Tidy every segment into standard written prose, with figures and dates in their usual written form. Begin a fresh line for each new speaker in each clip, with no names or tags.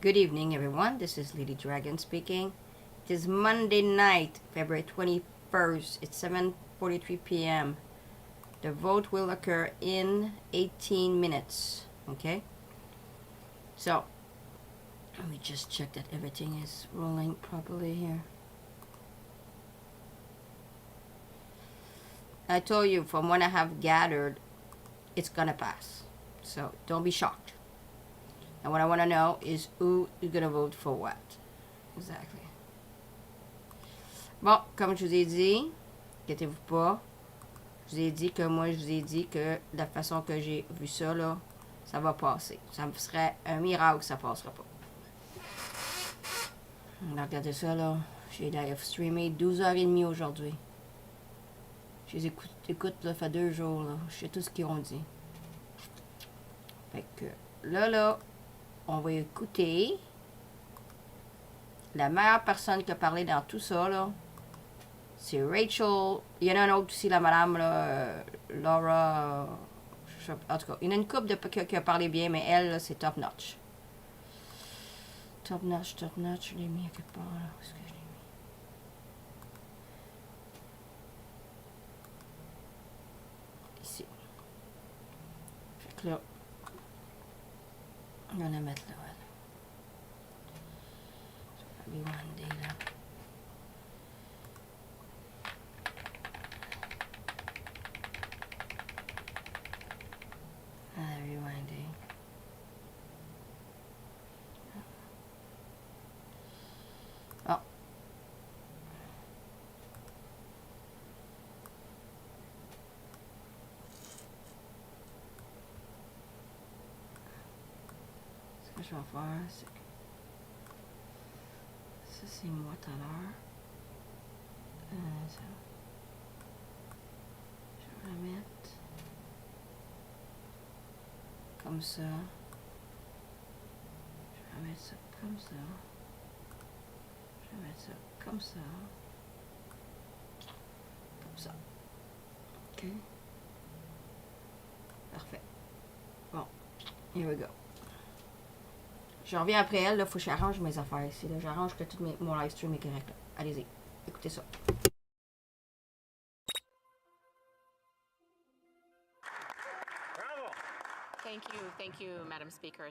Good evening, everyone. This is LadyDragon speaking. It is Monday night, February 21st. It's 7:43 p.m. The vote will occur in 18 minutes. Okay? So, let me just check that everything is rolling properly here. I told you from what I have gathered, it's gonna pass. So, don't be shocked. And what I want to know is who is going to vote for what. Exactly. Bon, comme je vous ai dit, inquiétez-vous pas. Je vous ai dit que moi, je vous ai dit que la façon que j'ai vu ça, là, ça va passer. Ça serait un miracle que ça passera pas. Regardez ça, là. J'ai live streamé 12h30 aujourd'hui. Je les écoute, là, fait 2 jours, là. Je sais tout ce qu'ils ont dit. Fait que, là, on va écouter la meilleure personne qui a parlé dans tout ça, là. C'est Rachel. Il y en a un autre aussi, la madame, là, Laura. En tout cas, il y en a une couple qui a parlé bien, mais elle, là, c'est top notch. Top notch. Je l'ai mis à quelque part, là. Où est-ce que je l'ai mis? Ici. Fait que là, on va la mettre là. Rewinder là. Rewinder. Oh. Ce que je vais faire, c'est que ça, c'est moi tout à l'heure. Ça. Je vais la mettre comme ça. Je vais mettre ça comme ça. Je vais mettre ça comme ça. Comme ça. Ok. Parfait. Bon. Here we go. Je reviens après elle, là, faut que j'arrange mes affaires ici. J'arrange que tout mon live stream est correct. Allez-y, écoutez ça.
Bravo.
Thank you, Madam Speaker.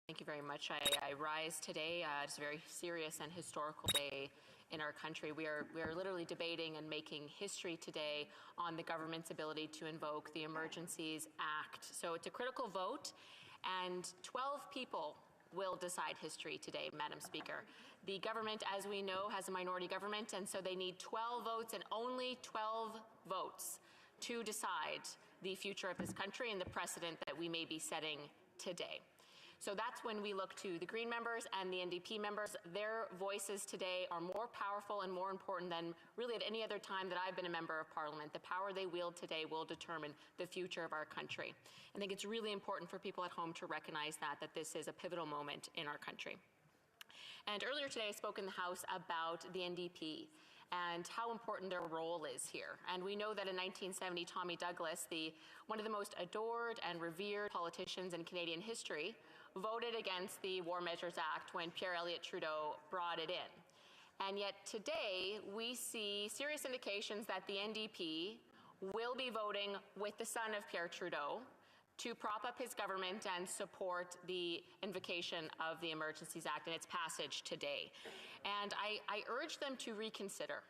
Thank you very much. I rise today. It's a very serious and historical day in our country. We are literally debating and making history today on the government's ability to invoke the Emergencies Act. So it's a critical vote, and 12 people will decide history today, Madam Speaker. The government, as we know, has a minority government, and so they need 12 votes and only 12 votes to decide the future of this country and the precedent that we may be setting today. So that's when we look to the Green members and the NDP members. Their voices today are more powerful and more important than really at any other time that I've been a member of Parliament. The power they wield today will determine the future of our country. I think it's really important for people at home to recognize that this is a pivotal moment in our country. And earlier today I spoke in the House about the NDP and how important their role is here. And we know that in 1970, Tommy Douglas, one of the most adored and revered politicians in Canadian history, voted against the War Measures Act when Pierre Elliott Trudeau brought it in. And yet today, we see serious indications that the NDP will be voting with the son of Pierre Trudeau to prop up his government and support the invocation of the Emergencies Act and its passage today. And I urge them to reconsider.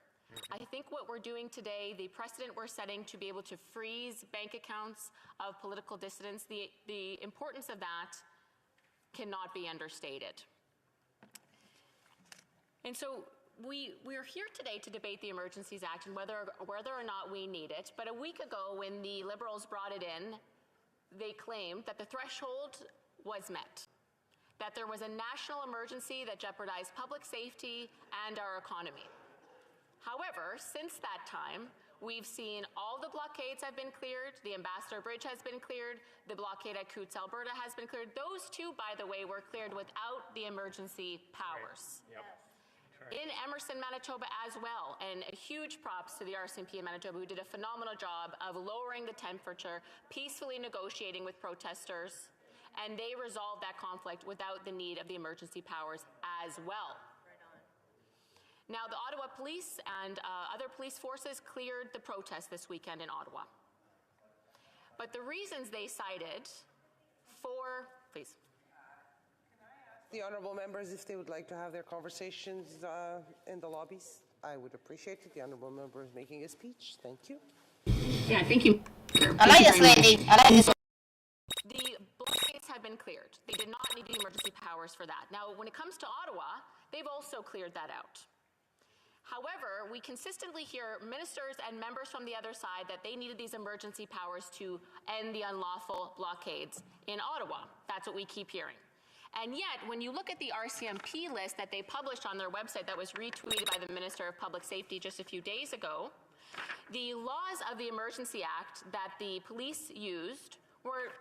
I think what we're doing today, the precedent we're setting to be able to freeze bank accounts of political dissidents, the importance of that cannot be understated. And so we're here today to debate the Emergencies Act and whether or not we need it. But a week ago, when the Liberals brought it in, they claimed that the threshold was met, that there was a national emergency that jeopardized public safety and our economy. However, since that time, we've seen all the blockades have been cleared, the Ambassador Bridge has been cleared, the blockade at Coutts, Alberta has been cleared. Those two, by the way, were cleared without the emergency powers.
Right. Yep.
In Emerson, Manitoba as well, and a huge props to the RCMP in Manitoba, who did a phenomenal job of lowering the temperature, peacefully negotiating with protesters, and they resolved that conflict without the need of the emergency powers as well. Now, the Ottawa Police and other police forces cleared the protest this weekend in Ottawa. But the reasons they cited for, please.
The honourable members, if they would like to have their conversations in the lobbies, I would appreciate it. The honourable member is making a speech. Thank you.
Yeah, thank you.
I like this lady. I like this.
The blockades have been cleared. They did not need the emergency powers for that. Now, when it comes to Ottawa, they've also cleared that out. However, we consistently hear ministers and members from the other side that they needed these emergency powers to end the unlawful blockades in Ottawa. That's what we keep hearing. And yet, when you look at the RCMP list that they published on their website that was retweeted by the Minister of Public Safety just a few days ago, the laws of the Emergency Act that the police used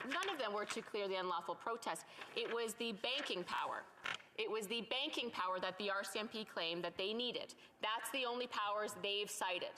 none of them were to clear the unlawful protest. It was the banking power. It was the banking power that the RCMP claimed that they needed. That's the only powers they've cited,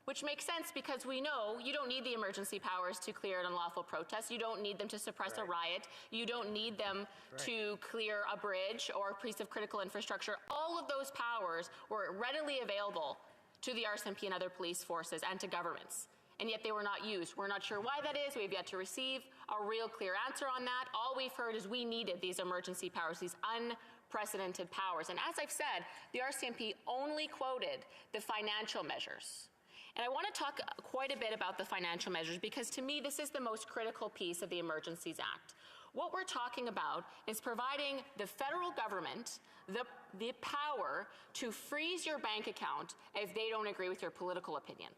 which makes sense because we know you don't need the emergency powers to clear an unlawful protest. You don't need them to suppress a riot. You don't need them to clear a bridge or a piece of critical infrastructure. All of those powers were readily available to the RCMP and other police forces and to governments, and yet they were not used. We're not sure why that is. We've yet to receive a real clear answer on that. All we've heard is we needed these emergency powers, these unprecedented powers. And as I've said, the RCMP only quoted the financial measures. And I want to talk quite a bit about the financial measures because to me this is the most critical piece of the Emergencies Act. What we're talking about is providing the federal government the power to freeze your bank account if they don't agree with your political opinion.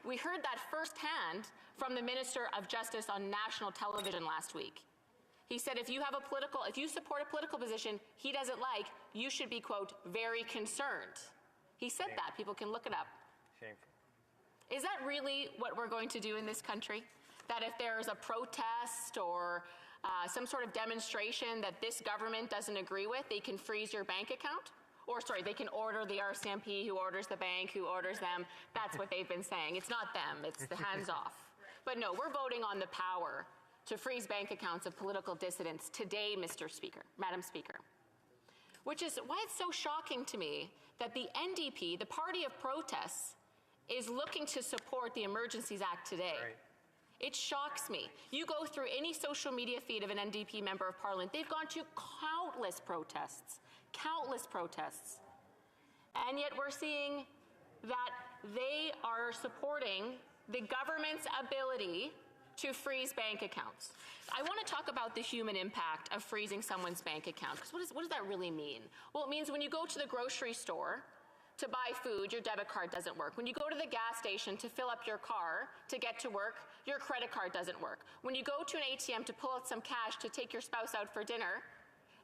We heard that firsthand from the Minister of Justice on national television last week. He said if you support a political position he doesn't like, you should be, quote, very concerned. He said that. People can look it up.
Shameful.
Is that really what we're going to do in this country? That if there's a protest or some sort of demonstration that this government doesn't agree with, they can freeze your bank account? Or, sorry, they can order the RCMP, who orders the bank, who orders them. That's what they've been saying. It's not them. It's the hands-off. But no, we're voting on the power to freeze bank accounts of political dissidents today, Mr. Speaker, Madam Speaker. Which is why it's so shocking to me that the NDP, the party of protests, is looking to support the Emergencies Act today.
Right.
It shocks me. You go through any social media feed of an NDP member of Parliament, they've gone to countless protests, and yet we're seeing that they are supporting the government's ability to freeze bank accounts. I want to talk about the human impact of freezing someone's bank account, because what does that really mean? Well, it means when you go to the grocery store to buy food, your debit card doesn't work. When you go to the gas station to fill up your car to get to work, your credit card doesn't work. When you go to an ATM to pull out some cash to take your spouse out for dinner,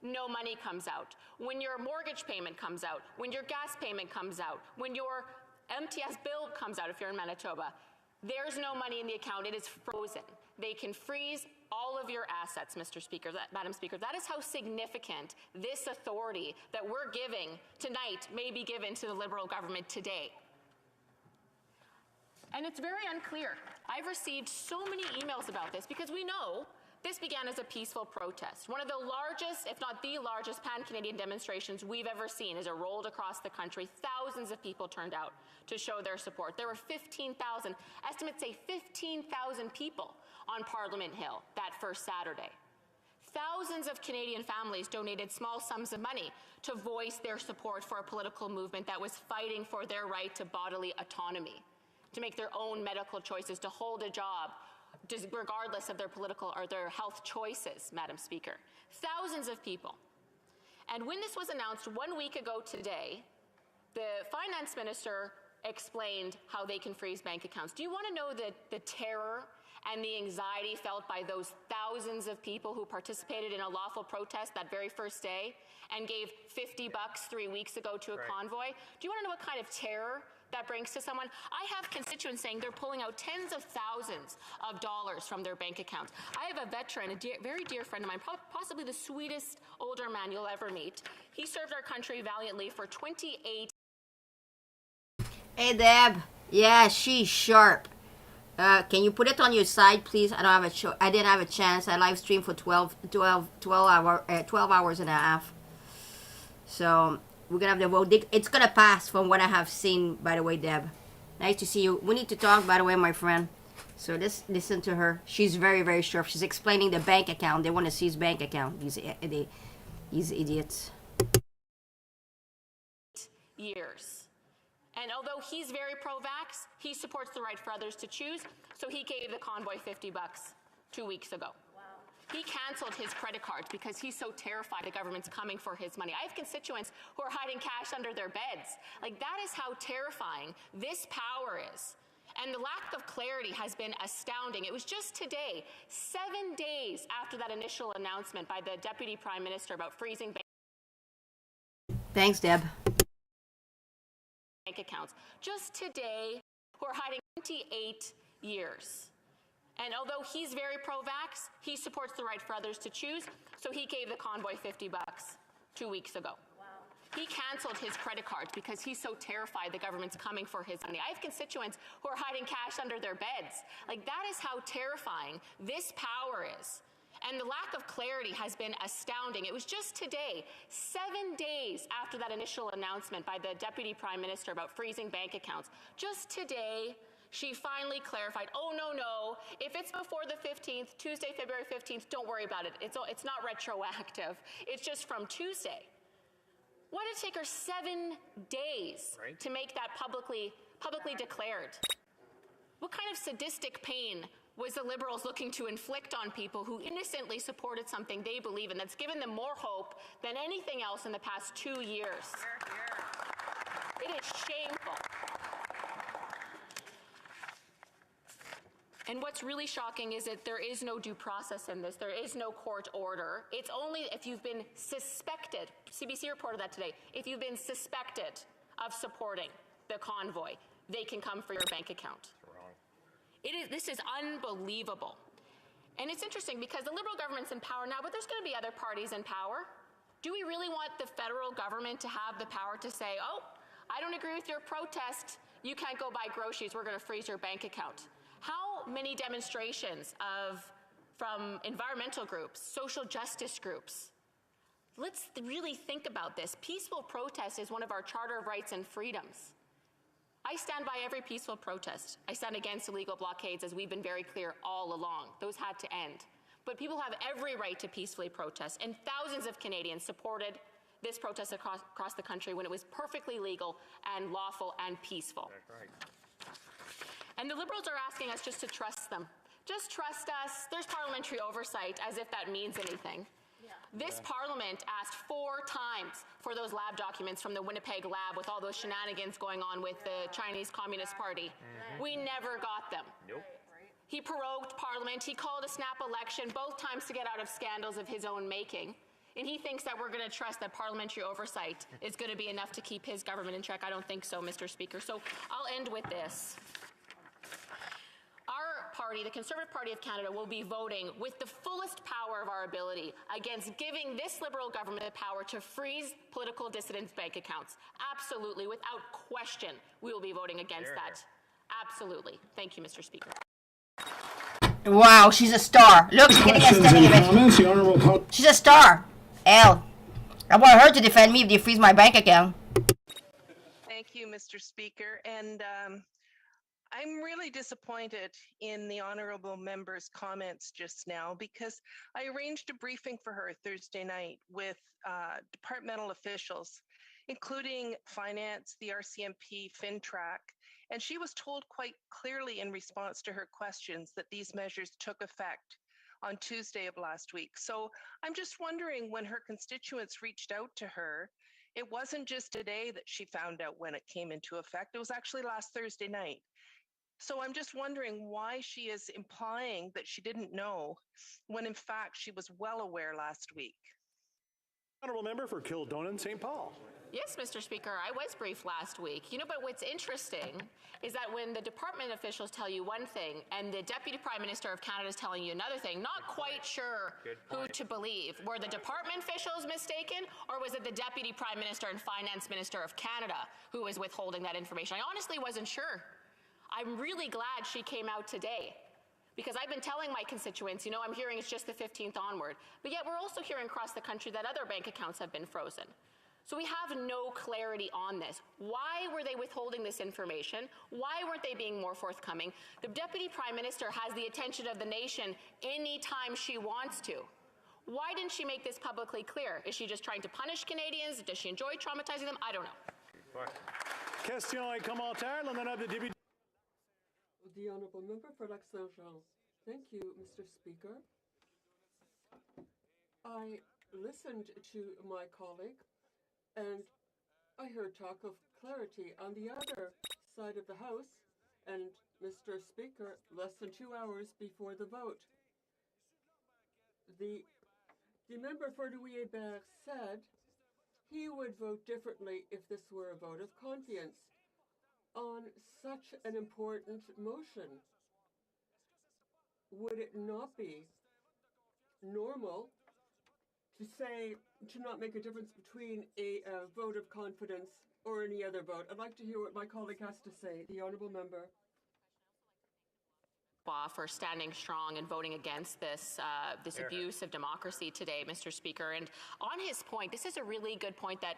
no money comes out. When your mortgage payment comes out, when your gas payment comes out, when your MTS bill comes out if you're in Manitoba, there's no money in the account. It is frozen. They can freeze all of your assets, Mr. Speaker, Madam Speaker. That is how significant this authority that we're giving tonight may be given to the Liberal government today. And it's very unclear. I've received so many emails about this because we know this began as a peaceful protest. One of the largest, if not the largest, pan-Canadian demonstrations we've ever seen as it rolled across the country. Thousands of people turned out to show their support. There were 15,000, estimates say 15,000 people on Parliament Hill that first Saturday. Thousands of Canadian families donated small sums of money to voice their support for a political movement that was fighting for their right to bodily autonomy, to make their own medical choices, to hold a job, regardless of their political or their health choices, Madam Speaker. Thousands of people. And when this was announced 1 week ago today, the finance minister explained how they can freeze bank accounts. Do you want to know the terror and the anxiety felt by those thousands of people who participated in a lawful protest that very first day and gave $50 3 weeks ago to a convoy? Do you want to know what kind of terror that brings to someone? I have constituents saying they're pulling out tens of thousands of dollars from their bank accounts. I have a veteran, a very dear friend of mine, possibly the sweetest older man you'll ever meet. He served our country valiantly for 28.
Hey, Deb. Yeah, she's sharp. Can you put it on your side, please? I don't have a show. I didn't have a chance. I live streamed for 12 hours and a half. So we're gonna have the vote. It's gonna pass from what I have seen, by the way, Deb. Nice to see you. We need to talk, by the way, my friend. So listen to her. She's very, very sharp. She's explaining the bank account. They want to seize bank account. These idiots.
Years. And although he's very pro-vax, he supports the right for others to choose, so he gave the convoy $50 2 weeks ago. Wow. He canceled his credit cards because he's so terrified the government's coming for his money. I have constituents who are hiding cash under their beds. Like, that is how terrifying this power is. And the lack of clarity has been astounding. It was just today, 7 days after that initial announcement by the Deputy Prime Minister about freezing bank
Thanks, Deb.
accounts. Just today, who are hiding 28 years. And although he's very pro-vax, he supports the right for others to choose, so he gave the convoy $50 2 weeks ago. Wow. He canceled his credit cards because he's so terrified the government's coming for his money. I have constituents who are hiding cash under their beds. Like, that is how terrifying this power is. And the lack of clarity has been astounding. It was just today, 7 days after that initial announcement by the Deputy Prime Minister about freezing bank accounts. Just today, she finally clarified, oh, no, if it's before the 15th, Tuesday, February 15th, don't worry about it. It's not retroactive. It's just from Tuesday. Why did it take her 7 days to make that publicly declared? What kind of sadistic pain was the Liberals looking to inflict on people who innocently supported something they believe in that's given them more hope than anything else in the past 2 years? It is shameful. And what's really shocking is that there is no due process in this. There is no court order. It's only if you've been suspected, CBC reported that today, if you've been suspected of supporting the convoy, they can come for your bank account. This is unbelievable. And it's interesting because the Liberal government's in power now, but there's going to be other parties in power. Do we really want the federal government to have the power to say, oh, I don't agree with your protest, you can't go buy groceries, we're going to freeze your bank account? How many demonstrations from environmental groups, social justice groups? Let's really think about this. Peaceful protest is one of our Charter of Rights and Freedoms. I stand by every peaceful protest. I stand against illegal blockades, as we've been very clear all along. Those had to end. But people have every right to peacefully protest, and thousands of Canadians supported this protest across the country when it was perfectly legal and lawful and peaceful. Right. And the Liberals are asking us just to trust them. Just trust us. There's parliamentary oversight, as if that means anything. This Parliament asked 4 times for those lab documents from the Winnipeg lab with all those shenanigans going on with the Chinese Communist Party. We never got them. Nope. He prorogued Parliament. He called a snap election both times to get out of scandals of his own making. And he thinks that we're going to trust that parliamentary oversight is going to be enough to keep his government in check. I don't think so, Mr. Speaker. So I'll end with this. Our party, the Conservative Party of Canada, will be voting with the fullest power of our ability against giving this Liberal government the power to freeze political dissidents' bank accounts. Absolutely, without question, we will be voting against that. Absolutely. Thank you, Mr. Speaker.
Wow, she's a star. Look, she's getting a standing ovation. She's a star. I want her to defend me if they freeze my bank account.
Thank you, Mr. Speaker. And I'm really disappointed in the honorable member's comments just now because I arranged a briefing for her Thursday night with departmental officials, including finance, the RCMP, FinTrack, and she was told quite clearly in response to her questions that these measures took effect on Tuesday of last week. So I'm just wondering, when her constituents reached out to her, it wasn't just today that she found out when it came into effect. It was actually last Thursday night. So I'm just wondering why she is implying that she didn't know when in fact she was well aware last week.
Honourable member for Kildonan, St. Paul.
Yes, Mr. Speaker, I was briefed last week. But what's interesting is that when the department officials tell you one thing and the Deputy Prime Minister of Canada is telling you another thing, not quite sure who to believe. Were the department officials mistaken, or was it the Deputy Prime Minister and Finance Minister of Canada who was withholding that information? I honestly wasn't sure. I'm really glad she came out today, because I've been telling my constituents, I'm hearing it's just the 15th onward, but yet we're also hearing across the country that other bank accounts have been frozen. So we have no clarity on this. Why were they withholding this information? Why weren't they being more forthcoming? The Deputy Prime Minister has the attention of the nation anytime she wants to. Why didn't she make this publicly clear? Is she just trying to punish Canadians? Does she enjoy traumatizing them? I don't know.
Question commentaire, l'honorable député.
The Honourable Member for Lac-Saint-Jean. Thank you, Mr. Speaker. I listened to my colleague and I heard talk of clarity on the other side of the House, and Mr. Speaker, less than 2 hours before the vote. The member for Louis-Hébert said he would vote differently if this were a vote of confidence on such an important motion. Would it not be normal to not make a difference between a vote of confidence or any other vote? I'd like to hear what my colleague has to say, the honourable member.
For standing strong and voting against this abuse of democracy today, Mr. Speaker. And on his point, this is a really good point that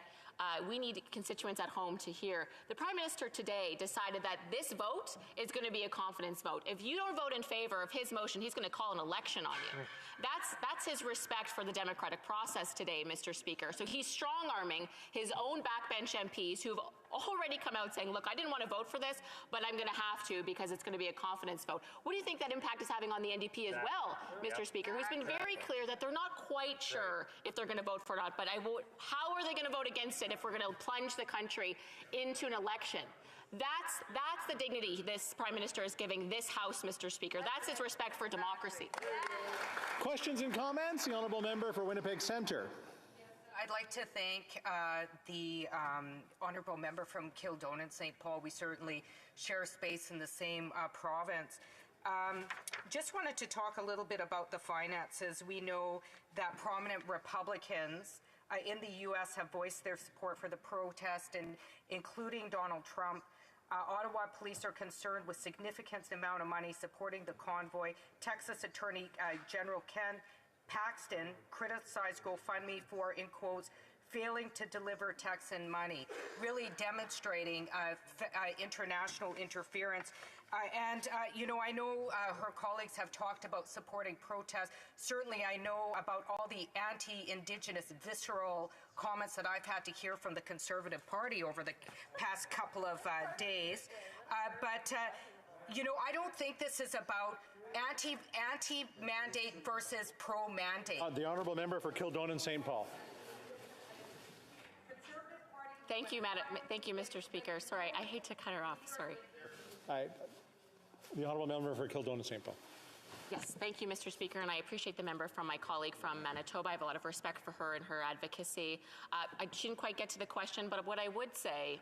we need constituents at home to hear. The Prime Minister today decided that this vote is going to be a confidence vote. If you don't vote in favour of his motion, he's going to call an election on you. That's his respect for the democratic process today, Mr. Speaker. So he's strong-arming his own backbench MPs who've already come out saying, look, I didn't want to vote for this, but I'm going to have to because it's going to be a confidence vote. What do you think that impact is having on the NDP as well, Mr. Speaker, who's been very clear that they're not quite sure if they're going to vote for it or not, but how are they going to vote against it if we're going to plunge the country into an election? That's the dignity this Prime Minister is giving this House, Mr. Speaker. That's his respect for democracy.
Questions and comments? The honourable member for Winnipeg Centre.
I'd like to thank the honourable member from Kildonan, St. Paul. We certainly share space in the same province. Just wanted to talk a little bit about the finances. We know that prominent Republicans in the U.S. have voiced their support for the protest, and including Donald Trump. Ottawa police are concerned with significant amount of money supporting the convoy. Texas Attorney General Ken Paxton criticized GoFundMe for, in quotes, failing to deliver Texan money, really demonstrating international interference. I know her colleagues have talked about supporting protests. Certainly, I know about all the anti-Indigenous visceral comments that I've had to hear from the Conservative Party over the past couple of days. I don't think this is about anti-mandate versus pro-mandate.
The honourable member for Kildonan, St. Paul.
Thank you, Mr. Speaker. Sorry, I hate to cut her off. Sorry.
The honourable member for Kildonan, St. Paul.
Yes, thank you, Mr. Speaker, and I appreciate the member from my colleague from Manitoba. I have a lot of respect for her and her advocacy. I didn't quite get to the question, but what I would say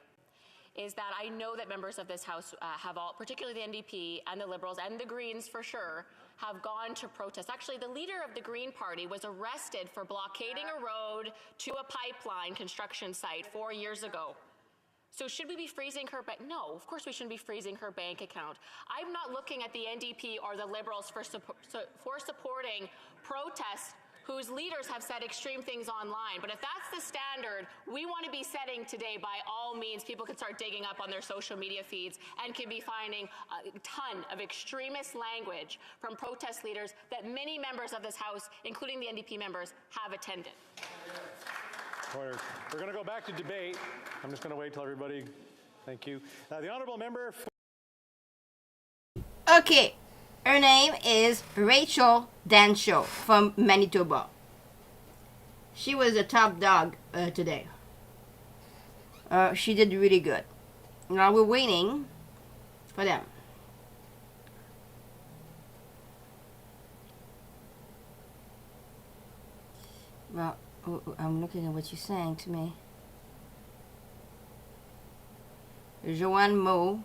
is that I know that members of this House have all, particularly the NDP and the Liberals and the Greens for sure, have gone to protest. Actually, the leader of the Green Party was arrested for blockading a road to a pipeline construction site 4 years ago. So should we be freezing her bank? No, of course we shouldn't be freezing her bank account. I'm not looking at the NDP or the Liberals for supporting protests whose leaders have said extreme things online. But if that's the standard we want to be setting today, by all means, people can start digging up on their social media feeds and can be finding a ton of extremist language from protest leaders that many members of this House, including the NDP members, have attended.
Order. We're going to go back to debate. I'm just going to wait till everybody. Thank you. The honourable member.
Okay, her name is Rachel Dancho from Manitoba. She was the top dog today. She did really good. Now we're waiting for them. Well, I'm looking at what you're saying to me. Joanne Moe.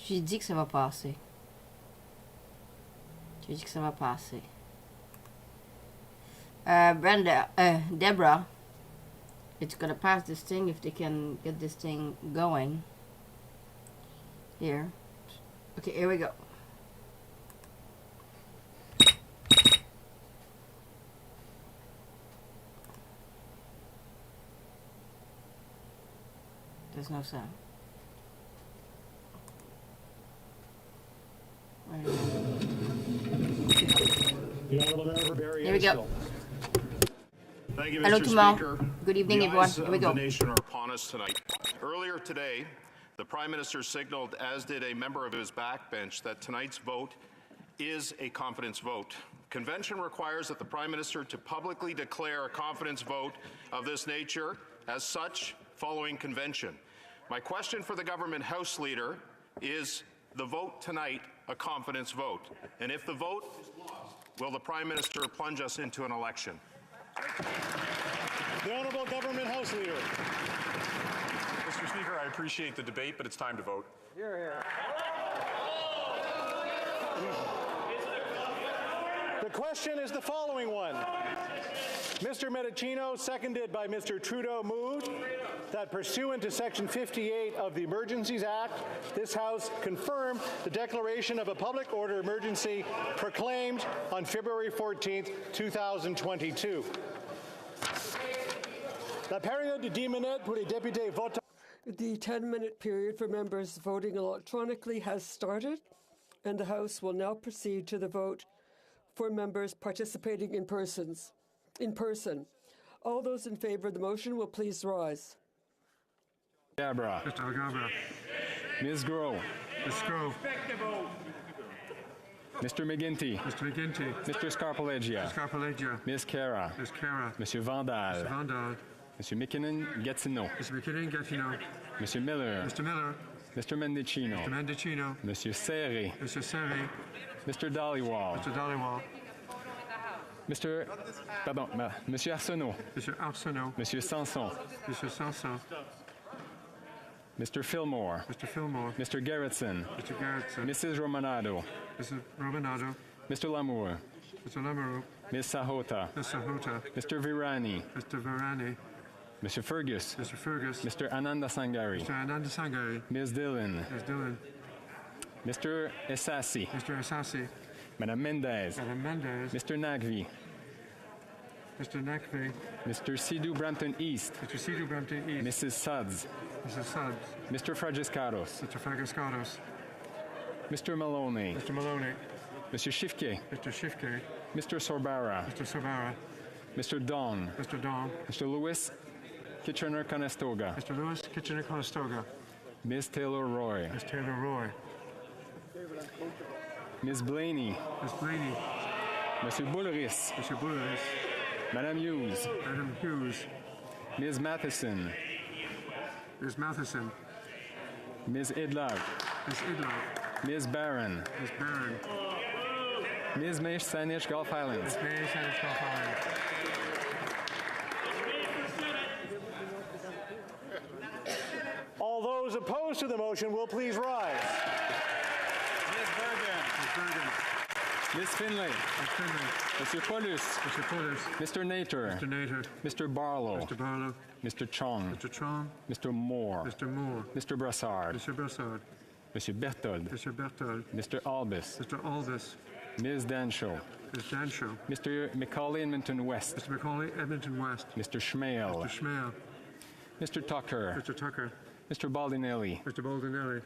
J'ai dit que ça va passer. J'ai dit que ça va passer. Deborah, it's gonna pass this thing if they can get this thing going. Here. Okay, here we go. There's no sound.
The honourable member for Barrie.
Here we go.
Thank you,
Hello,
Mr.
Timon.
Speaker.
Good evening,
the
everyone.
eyes
Here we
of
go.
The nation are upon us tonight. Earlier today, the Prime Minister signaled, as did a member of his backbench, that tonight's vote is a confidence vote. Convention requires that the Prime Minister to publicly declare a confidence vote of this nature as such following convention. My question for the government House Leader is the vote tonight a confidence vote? And if the vote is lost, will the Prime Minister plunge us into an election?
The honourable government House Leader.
Mr. Speaker, I appreciate the debate, but it's time to vote.
The question is the following one. Mr. Medicino, seconded by Mr. Trudeau, moved that pursuant to Section 58 of the Emergencies Act, this House confirm the declaration of a public order emergency proclaimed on February 14th, 2022. La période de 10 minutes pour les députés votants.
The 10-minute period for members voting electronically has started, and the House will now proceed to the vote for members participating in person. All those in favour of the motion will please rise.
Gabra.
Mr. Gabra.
Ms. Grove.
Ms. Grove.
Mr. McGuinty.
Mr. McGuinty.
Mr. Scarpaleggia.
Scarpaleggia.
Ms. Cara.
Ms. Cara.
Monsieur Vandal.
Mr. Vandal.
Monsieur McKinnon-Gatineau.
Mr. McKinnon-Gatineau.
Monsieur Miller.
Mr. Miller.
Mr. Mendicino.
Mr. Mendicino.
Monsieur Serré.
Mr. Serré.
Mr. Dhaliwal.
Mr. Dhaliwal.
Monsieur Arsenault.
Mr. Arsenault.
Monsieur Sanson.
Mr. Sanson.
Mr. Fillmore.
Mr. Fillmore.
Mr. Garrettson.
Mr. Garrettson.
Mrs. Romanado.
Mrs. Romanado.
Mr. Lamour.
Mr. Lamoureux.
Ms. Sahota.
Ms. Sahota.
Mr. Virani.
Mr. Virani.
Mr. Fergus.
Mr. Fergus.
Mr. Ananda Sangari.
Mr. Ananda Sangari.
Ms. Dillon.
Ms. Dillon.
Mr. Essassi.
Mr. Assassi.
Madame Mendez.
Madame Mendez.
Mr. Nagvi.
Mr. Nakvi.
Mr. Sidhu Brampton East.
Mr. Sidhu Brampton East.
Mrs. Suds.
Mrs. Suds.
Mr. Fragiscaros.
Mr. Fragiscatos.
Mr. Maloney.
Mr. Maloney.
Mr. Shifke.
Mr. Shifke.
Mr. Sorbara.
Mr. Sorbara.
Mr. Dong.
Mr. Dong.
Mr. Lewis Kitchener-Conestoga.
Mr. Lewis Kitchener-Conestoga.
Ms. Taylor-Roy.
Ms. Taylor-Roy.
Ms. Blaney.
Ms. Blaney.
Monsieur Boulris.
Mr. Boulris.
Madame Hughes.
Madam Hughes.
Ms. Matheson.
Ms. Matheson.
Ms. Idlov.
Ms. Idlov.
Ms. Barron.
Ms. Barron.
Ms. Maish-Saanich, Gulf Islands.
Ms. Maish-Saanich, Gulf Islands.
All those opposed to the motion will please rise.
Bergen.
Ms. Finlay.
Ms. Finlay.
Monsieur Paulus.
Mr. Paulus.
Mr. Nater.
Mr. Nader.
Mr. Barlow.
Mr. Barlow.
Mr. Chong.
Mr. Chong.
Mr. Moore.
Mr. Moore.
Mr. Brassard.
Mr. Brassard.
Monsieur Berthold.
Mr. Berthold.
Mr. Albus.
Mr. Aldous.
Ms. Danshaw.
Ms. Danshaw.
Mr. Macaulay Edmonton West.
Mr. Macaulay, Edmonton West.
Mr. Schmale.
Mr. Schmale.
Mr. Tucker.
Mr. Tucker.
Mr. Baldinelli.
Mr. Baldinelli.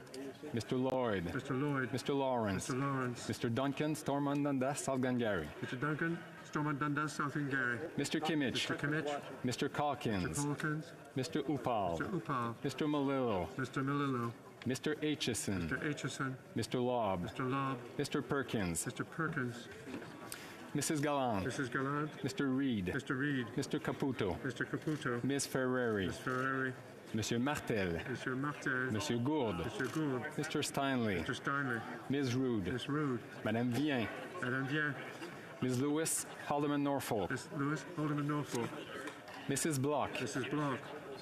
Mr. Lloyd.
Mr. Lloyd.
Mr. Lawrence.
Mr. Lawrence.
Mr. Duncan Stormont Dundas Salgangary.
Mr. Duncan, Stormont Dundas, Southern Gary.
Mr. Kimmich.
Mr. Kimmich.
Mr. Calkins.
Mr. Calkins.
Mr. Upal.
Mr. Upal.
Mr. Malillo.
Mr. Malillo.
Mr. Aitchison.
Mr. Aitchison.
Mr. Lobb.
Mr. Lobb.
Mr. Perkins.
Mr. Perkins.
Mrs. Gallant.
Mrs. Gallant.
Mr. Reed.
Mr. Reed.
Mr. Caputo.
Mr. Caputo.
Ms. Ferrari.
Ms. Ferrari.
Monsieur Martel.
Monsieur Martel.
Monsieur Gourde.
Mr. Gould.
Mr. Steinley.
Mr. Steinley.
Ms. Rude.
Ms. Rude.
Madame Vien.
Madame Vien.
Ms. Lewis, Haldeman Norfolk.
Ms. Lewis, Alderman Norfolk.
Mrs. Block.
Mrs. Block.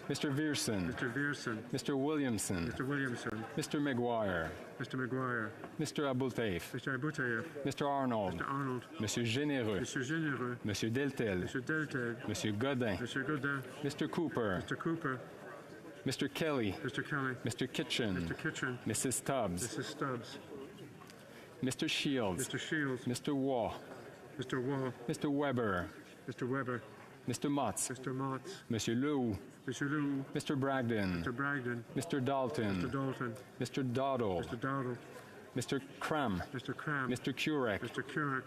Mr. Vierson.
Mr. Vierson.
Mr. Williamson.
Mr. Williamson.
Mr. McGuire.
Mr. McGuire.
Mr. Abultaif.
Mr. Abutayev.
Mr. Arnold.
Mr. Arnold.
Monsieur Généreux.
Mr. Généreux.
Monsieur Deltel.
Mr. Deltel.
Monsieur Godin.
Mr. Godin.
Mr. Cooper.
Mr. Cooper.
Mr. Kelly.
Mr. Kelly.
Mr. Kitchen.
Mr. Kitchen.
Mrs. Stubbs.
Mrs. Stubbs.
Mr. Shields.
Mr. Shields.
Mr. Waugh.
Mr. Wall.
Mr. Weber.
Mr. Weber.
Mr. Motts.
Mr. Motts.
Monsieur Lew.
Mr. Lew.
Mr. Bragdon.
Mr. Bragdon.
Mr. Dalton.
Mr. Dalton.
Mr. Doddle.
Mr. Dowdle.
Mr. Cram.
Mr. Cram.
Mr. Curek.
Mr. Curek.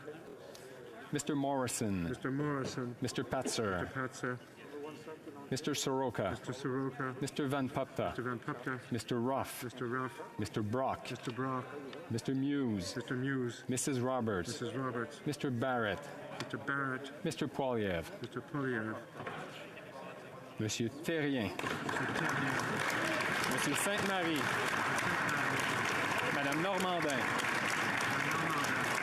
Mr. Morrison.
Mr. Morrison.
Mr. Patzer.
Mr. Patzer.
Mr. Soroka.
Mr. Soroka.
Mr. Van Pupta.
Mr. Van Pupta.
Mr. Ruff.
Mr. Ruff.
Mr. Brock.
Mr. Brock.
Mr. Muse.
Mr. Muse.
Mrs. Roberts.
Mrs. Roberts.
Mr. Barrett.
Mr. Barrett.
Mr. Poiliev.
Mr. Poliev.
Monsieur Terrien.
Mr. Terrier.
Monsieur Sainte-Marie. Madame Normandin.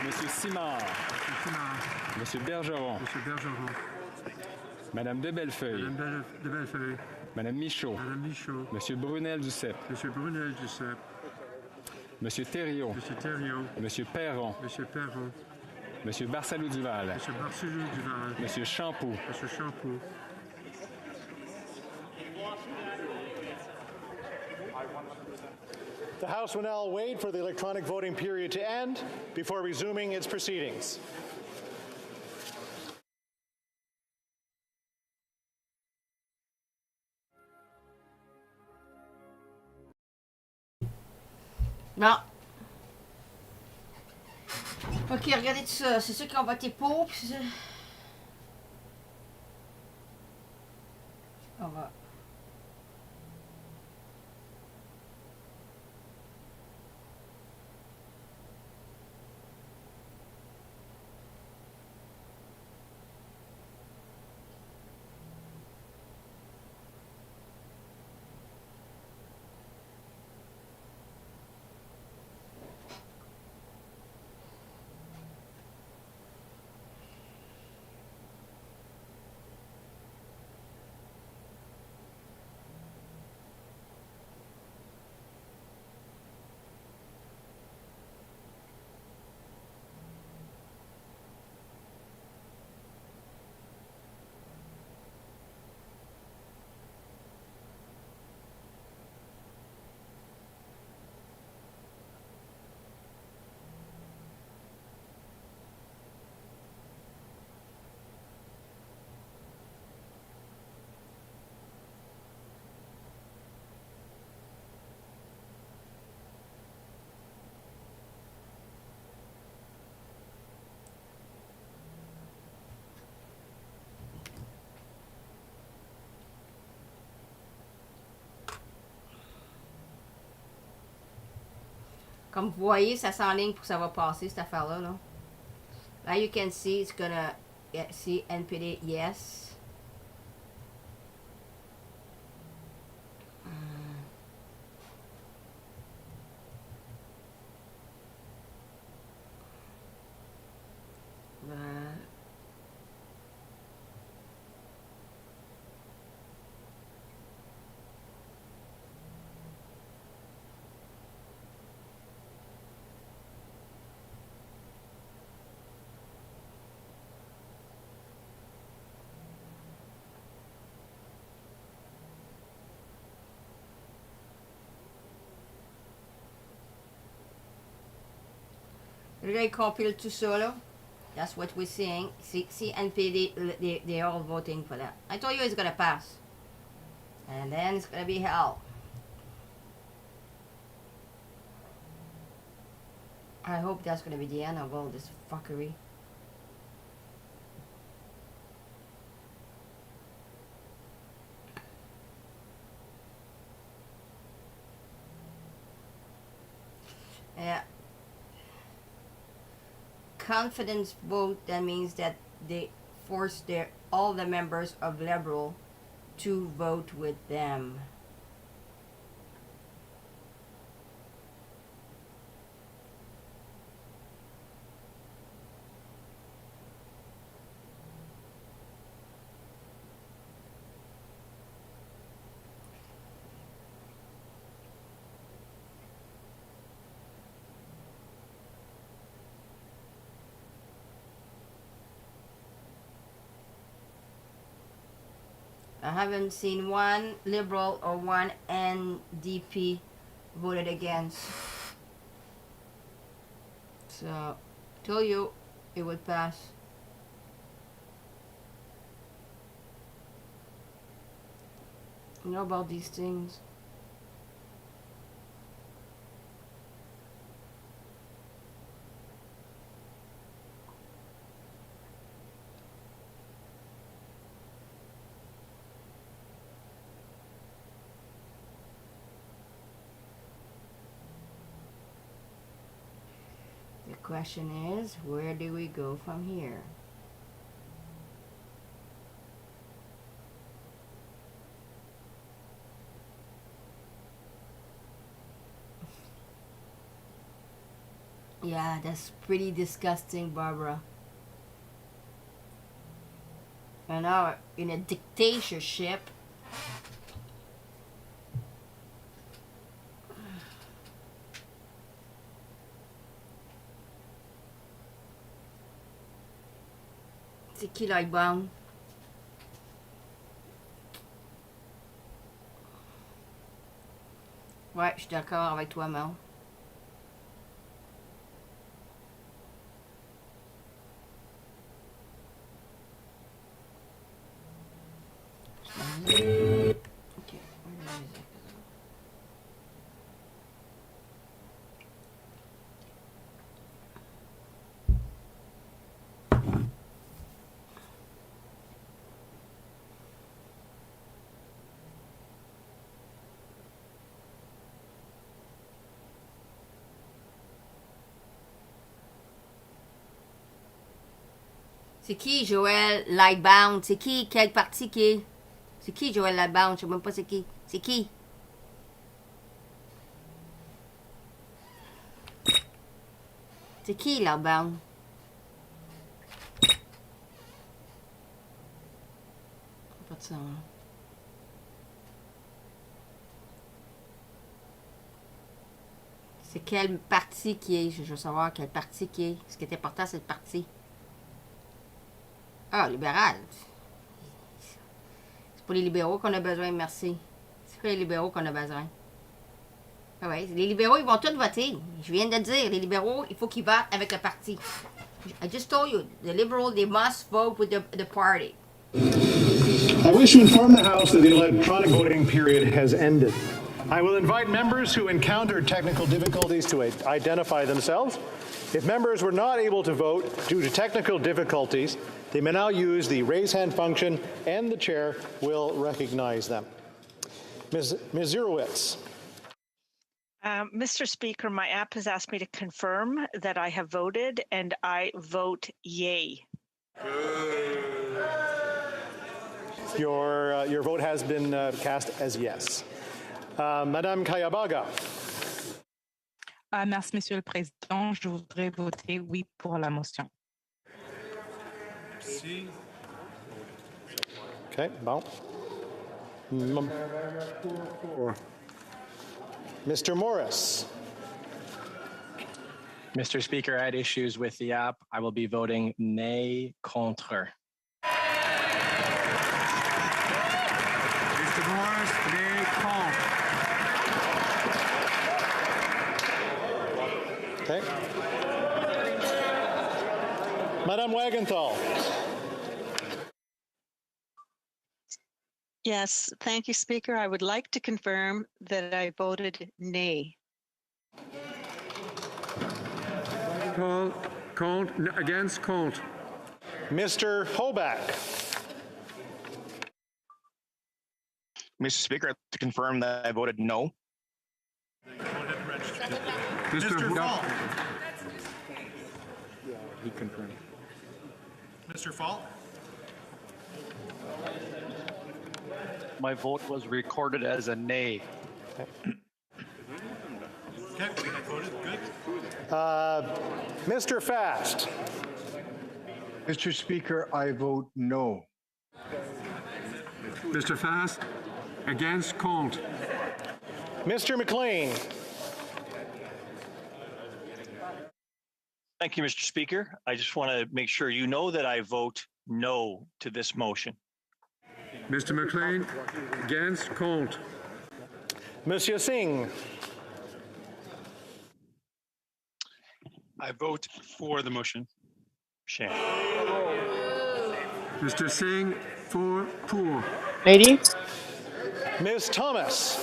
Monsieur Simard.
Mr. Simard.
Monsieur Bergeron.
Mr. Bergeron.
Madame de Bellefeuille.
Madame de Bellefeuille.
Madame Michaud.
Madame Michaud.
Monsieur Brunel Duceppe.
Monsieur Brunel Duceppe.
Monsieur Thériault.
Monsieur Thériault.
Monsieur Perron.
Monsieur Perron.
Monsieur Barsalou Duval.
Monsieur Barcelou Duval.
Monsieur Champoux.
Monsieur Champoux.
The House will now wait for the electronic voting period to end before resuming its proceedings.
Non. Ok, regardez tout ça. C'est ceux qui ont voté pour. Puis on va. Comme vous voyez, ça s'enligne pour que ça va passer, cette affaire-là. Là. Là, you can see it's gonna see NPD yes. Ils compilent tout ça, là. That's what we're seeing. See, NPD, they're all voting for that. I told you it's gonna pass. And then it's gonna be hell. I hope that's gonna be the end of all this fuckery. Yeah. Confidence vote, that means that they force all the members of Liberal to vote with them. I haven't seen one Liberal or one NDP voted against. So, told you it would pass. You know about these things. The question is, where do we go from here? Yeah, that's pretty disgusting, Barbara. And now, in a dictatorship, c'est qui l'hidebound? Ouais, je suis d'accord avec toi, Mel. Okay, where is it? C'est qui, Joël Lightbound? C'est qui? Quel parti qui est? C'est qui, Joël Lightbound? Je sais même pas c'est qui. C'est qui? C'est qui, Lightbound? Pas de ça, hein? C'est quel parti qui est? Je veux savoir quel parti qui est. Ce qui est important, c'est le parti. Ah, libéral. C'est pour les libéraux qu'on a besoin, merci. C'est pour les libéraux qu'on a besoin. Ah ouais, les libéraux, ils vont tous voter. Je viens de dire, les libéraux, il faut qu'ils votent avec le parti. I just told you, the liberal, they must vote with the party.
I wish to inform the House that the electronic voting period has ended. I will invite members who encounter technical difficulties to identify themselves. If members were not able to vote due to technical difficulties, they may now use the raise hand function and the chair will recognize them. Ms. Zurowitz.
Mr. Speaker, my app has asked me to confirm that I have voted, and I vote yay.
Your vote has been cast as yes. Madame Kayabaga.
Merci, Monsieur le Président. Je voudrais voter oui pour la motion.
Merci.
Okay, bon. Mr. Morris.
Mr. Speaker, I had issues with the app. I will be voting nay contre.
Mr. Morris, nay contre.
Okay. Madame Wagenthal.
Yes, thank you, Speaker. I would like to confirm that I voted nay.
Against Colt.
Mr. Hoback.
Mr. Speaker, to confirm that I voted no.
Mr.
Fall.
He confirmed.
Mr. Fall.
My vote was recorded as a nay.
Okay, I voted. Good.
Mr. Fast.
Mr. Speaker, I vote no.
Mr. Fast. Against Colt.
Mr. McLean.
Thank you, Mr. Speaker. I just want to make sure you know that I vote no to this motion.
Mr. McLean. Against Colt.
Monsieur Singh.
I vote for the motion. Shame.
Mr. Singh for.
Lady?
Ms. Thomas.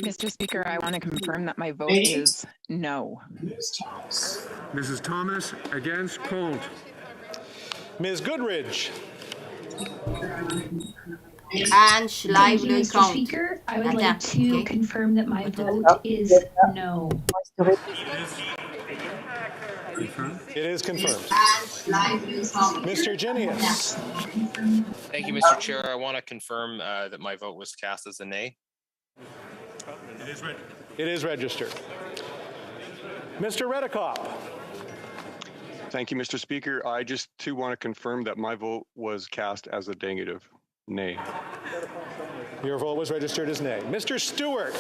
Mr. Speaker, I want to confirm that my vote is no.
Mrs. Thomas. Against Colt.
Ms. Goodridge.
And
Thank you, Mr. Speaker. I would like to confirm that my vote is no.
It is confirmed. Mr. Jenius.
Thank you, Mr. Chair. I want to confirm that my vote was cast as a nay.
It is registered. Mr. Redekop.
Thank you, Mr. Speaker. I just too want to confirm that my vote was cast as a negative nay.
Your vote was registered as nay. Mr. Stewart.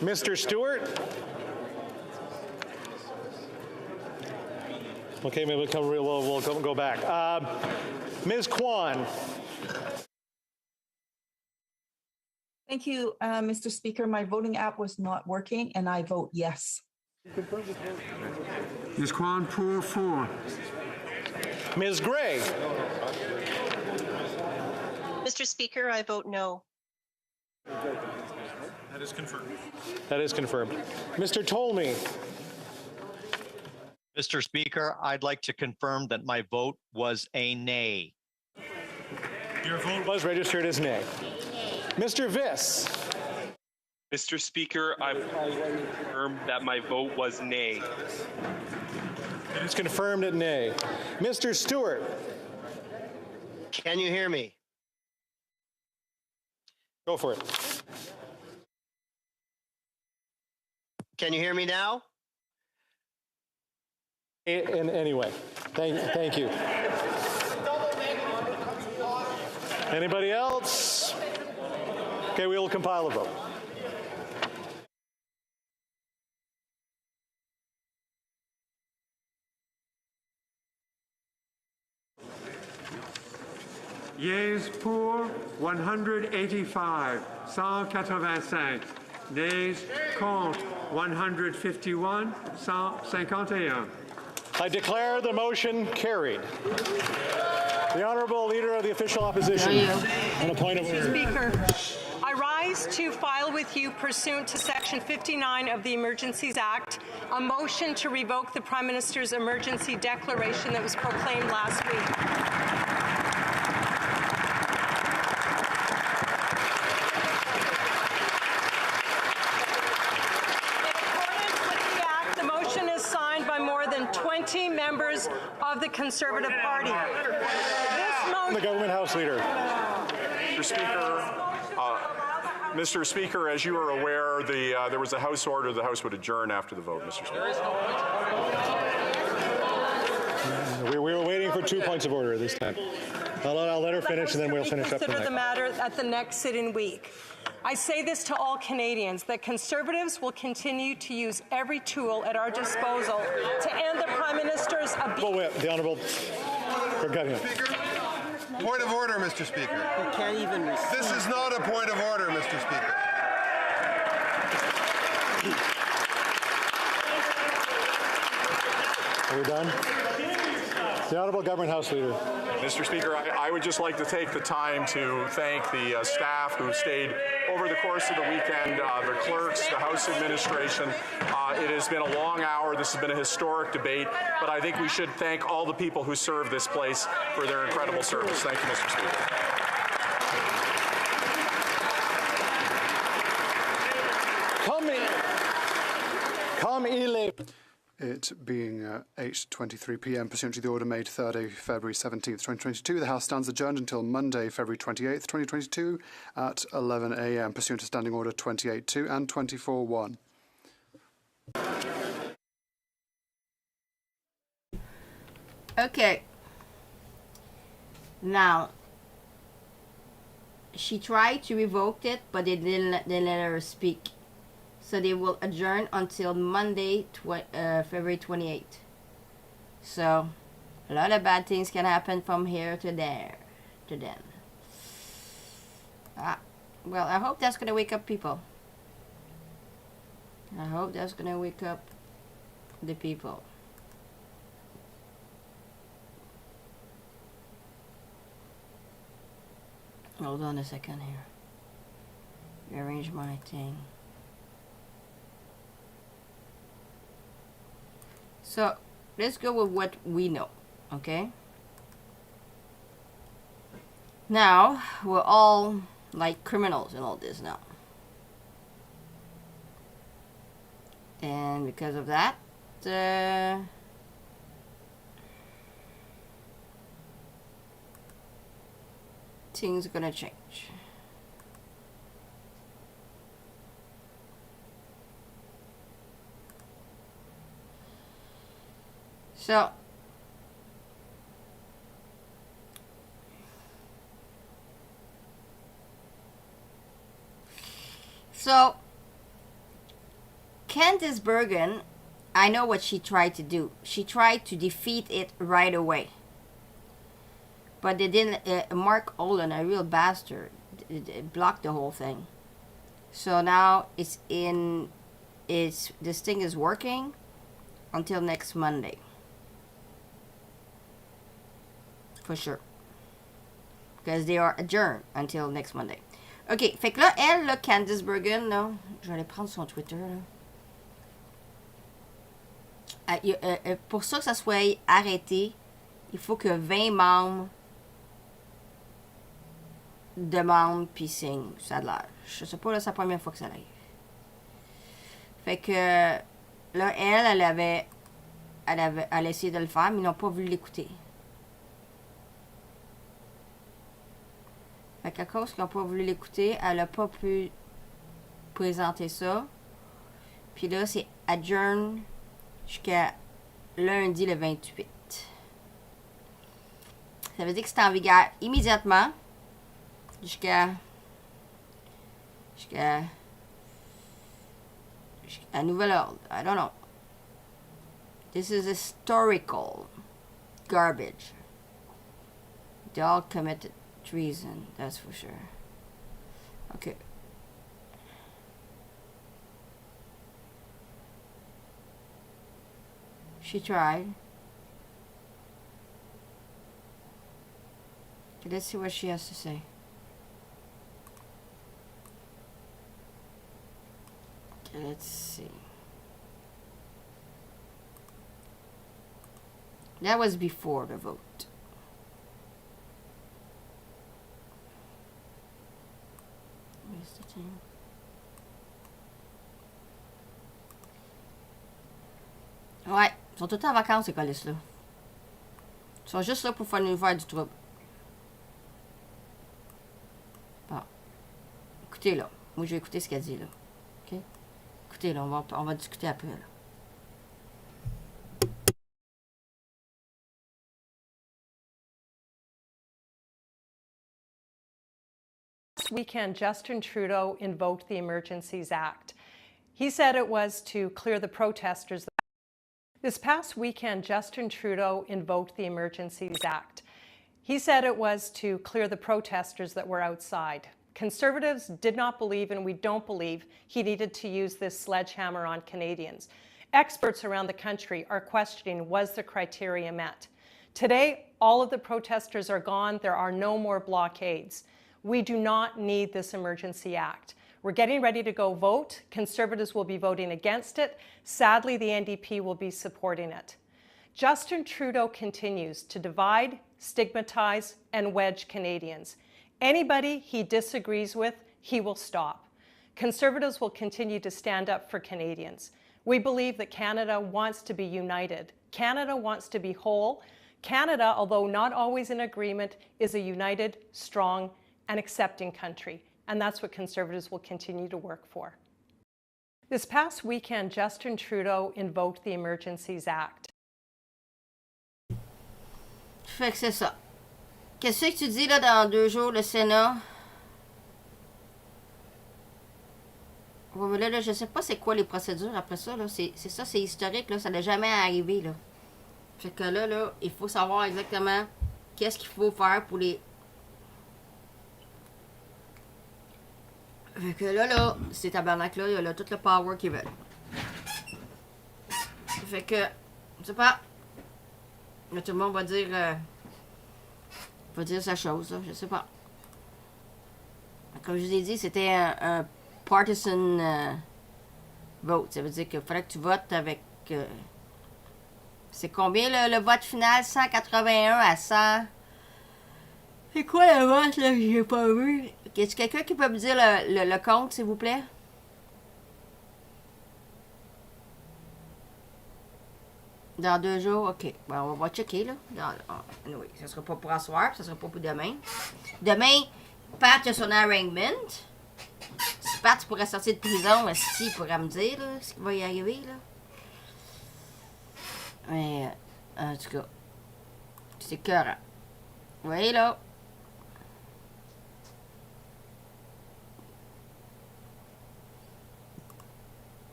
Mr. Stewart. Okay, maybe we'll go back. Ms. Kwan.
Thank you, Mr. Speaker. My voting app was not working, and I vote yes.
Ms. Kwan for.
Ms. Gray.
Mr. Speaker, I vote no.
That is confirmed.
That is confirmed. Mr. Tolney.
Mr. Speaker, I'd like to confirm that my vote was a nay.
Your vote was registered as nay. Mr. Viss.
Mr. Speaker, I confirm that my vote was nay.
It is confirmed at nay. Mr. Stewart.
Can you hear me?
Go for it.
Can you hear me now?
Anyway, thank you. Anybody else? Okay, we will compile a vote.
Yeas pour 185, 185. Nays contre 151, 151.
I declare the motion carried. The Honourable Leader of the Official Opposition. On a point of order.
Speaker, I rise to file with you pursuant to Section 59 of the Emergencies Act a motion to revoke the Prime Minister's emergency declaration that was proclaimed last week. More than 20 members of the Conservative Party.
The Government House Leader.
Mr. Speaker, as you are aware, there was a House order. The House would adjourn after the vote, Mr. Speaker.
We were waiting for 2 points of order this time. I'll let her finish, and then we'll finish up
Consider
tonight.
the matter at the next sitting week. I say this to all Canadians, that Conservatives will continue to use every tool at our disposal to end the Prime Minister's abuse.
The Honourable.
Point of order, Mr. Speaker.
You can't even receive.
This is not a point of order, Mr. Speaker.
Are we done? The Honourable Government House Leader.
Mr. Speaker, I would just like to take the time to thank the staff who stayed over the course of the weekend, the clerks, the House administration. It has been a long hour. This has been a historic debate, but I think we should thank all the people who serve this place for their incredible service. Thank you, Mr. Speaker.
It being 8:23 p.m. pursuant to the order made Thursday, February 17th, 2022, the House stands adjourned until Monday, February 28th, 2022 at 11 a.m. pursuant to Standing Order 28.2 and 24.1.
Okay. Now, she tried to revoke it, but they didn't let her speak. So they will adjourn until Monday, February 28th. So, a lot of bad things can happen from here to there, to then. Well, I hope that's going to wake up people. I hope that's going to wake up the people. Hold on a second here. Rearrange my thing. So, let's go with what we know, okay? Now, we're all like criminals in all this now. And because of that, things are gonna change. So Candice Bergen, I know what she tried to do. She tried to defeat it right away. But they didn't, Mark Olin, a real bastard, blocked the whole thing. So now this thing is working until next Monday. For sure. Because they are adjourned until next Monday. Ok, fait que là, elle, là, Candice Bergen, là, je vais aller prendre son Twitter, là. Pour ça que ça soit arrêté, il faut que 20 membres demandent puis signent. Ça a l'air. Je sais pas, là, c'est la première fois que ça arrive. Fait que là, elle a essayé de le faire, mais ils n'ont pas voulu l'écouter. Fait qu'à cause qu'ils n'ont pas voulu l'écouter, elle n'a pas pu présenter ça. Puis là, c'est adjourn jusqu'à lundi le 28. Ça veut dire que c'est en vigueur immédiatement jusqu'à nouvel ordre. I don't know. This is historical garbage. They all committed treason, that's for sure. Okay. She tried. Okay, let's see what she has to say. Okay, let's see. That was before the vote. Where's the thing? Ouais, ils sont tous en vacances, ces colis-là. Ils sont juste là pour nous faire du trouble. Bon. Écoutez, là. Moi, je vais écouter ce qu'elle dit, là. OK? Écoutez, là, on va discuter après, là.
Last weekend, Justin Trudeau invoked the Emergencies Act. This past weekend, Justin Trudeau invoked the Emergencies Act. He said it was to clear the protesters. This past weekend, Justin Trudeau invoked the Emergencies Act. He said it was to clear the protesters. This past weekend, Justin Trudeau invoked the Emergencies Act. He said it was to clear the protesters. This past weekend, Justin Trudeau invoked the Emergencies Act. He said it was to clear the protesters that were outside. Conservatives did not believe, and we don't believe, he needed to use this sledgehammer on Canadians. Experts around the country are questioning, was the criteria met? Today, all of the protesters are gone. There are no more blockades. We do not need this emergency act. We're getting ready to go vote. Conservatives will be voting against it. Sadly, the NDP will be supporting it. Justin Trudeau continues to divide, stigmatize, and wedge Canadians. Anybody he disagrees with, he will stop. Conservatives will continue to stand up for Canadians. We believe that Canada wants to be united. Canada wants to be whole. Canada, although not always in agreement, is a united, strong, and accepting country. And that's what Conservatives will continue to work for. This past weekend, Justin Trudeau invoked the Emergencies Act.
Fait que c'est ça. Qu'est-ce que tu dis là dans 2 jours, le Sénat? Ouais, mais là, je sais pas c'est quoi les procédures après ça. C'est ça, c'est historique. Là, ça n'est jamais arrivé. Là. Fait que là, il faut savoir exactement qu'est-ce qu'il faut faire pour les... Fait que là, ces tabarnak-là, il y a là, tout le power qu'ils veulent. Fait que, je sais pas. Là, tout le monde va dire sa chose, là, je sais pas. Comme je vous ai dit, c'était un partisan vote. Ça veut dire qu'il fallait que tu votes avec... c'est combien le vote final? 181 à 100. C'est quoi le vote là? J'ai pas vu. Est-ce quelqu'un qui peut me dire le compte, s'il vous plaît? Dans 2 jours, ok. Bon, on va checker, là. Oui, ça sera pas pour asseoir, ça sera pas pour demain. Demain, Pat a son arraignment. Si Pat pourrait sortir de prison, est-ce qu'il pourrait me dire, là, ce qui va y arriver, là? Mais, en tout cas, c'est écœurant. Vous voyez, là?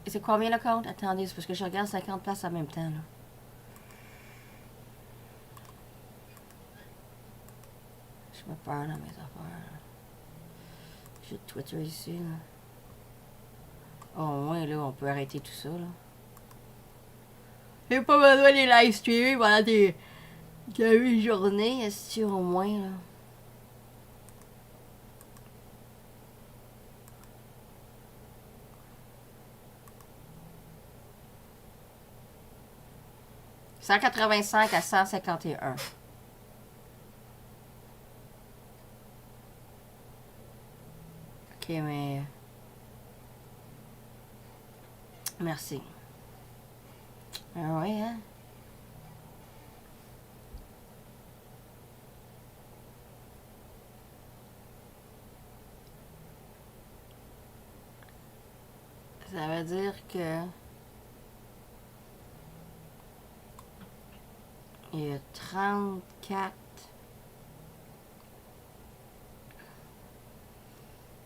C'est combien le compte? Attendez, c'est parce que je regarde 50 places en même temps, là. Je me perds dans mes affaires. J'ai Twitter ici, là. Oh, au moins, là, on peut arrêter tout ça, là. J'ai pas besoin des live streaming pendant des journées, est-ce que au moins, là. « 185 à 151. » Ok, mais... Merci. Ah ouais, hein? Ça veut dire que... Il y a 34.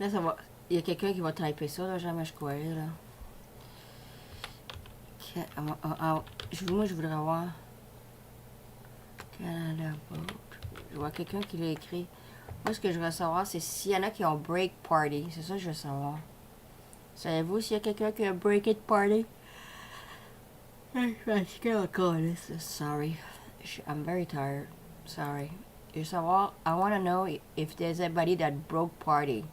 Là, ça va. Il y a quelqu'un qui va typer ça, là, jamais je croirais, là. Moi, je voudrais voir. Canada Vote. Je vois quelqu'un qui l'a écrit. Moi, ce que je veux savoir, c'est s'il y en a qui ont break party. C'est ça que je veux savoir. Savez-vous s'il y a quelqu'un qui a break it party? Je suis encore là. Sorry. I'm very tired. Sorry. Je veux savoir, I want to know if there's anybody that broke party.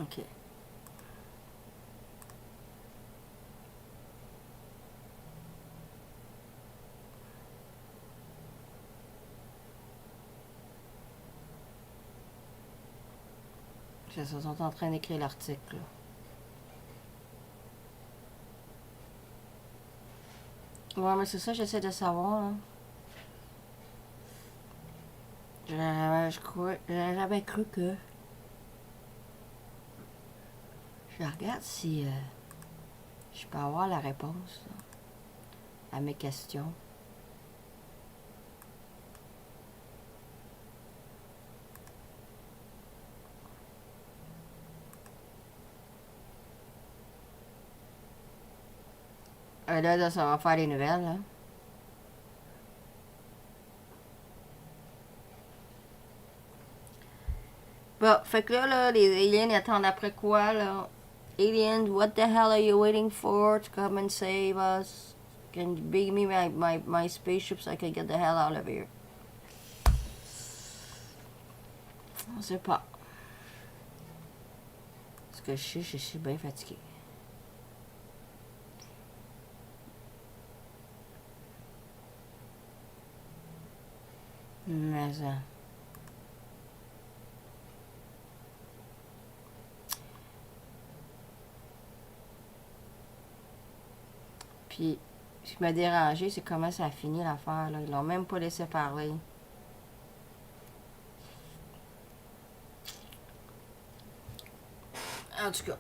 Ok. Ils sont en train d'écrire l'article. Ouais, mais c'est ça, j'essaie de savoir. Hein. J'avais cru que... Je regarde si je peux avoir la réponse là, à mes questions. Là, ça va faire les nouvelles, là. Bon, fait que là, les aliens attendent après quoi, là? Aliens, what the hell are you waiting for to come and save us? Can you bring me my spaceship so I can get the hell out of here? On sait pas. Parce que je suis bien fatigué. Mais ça... Puis, ce qui m'a dérangé, c'est comment ça a fini l'affaire, là. Ils l'ont même pas laissé parler. En tout cas,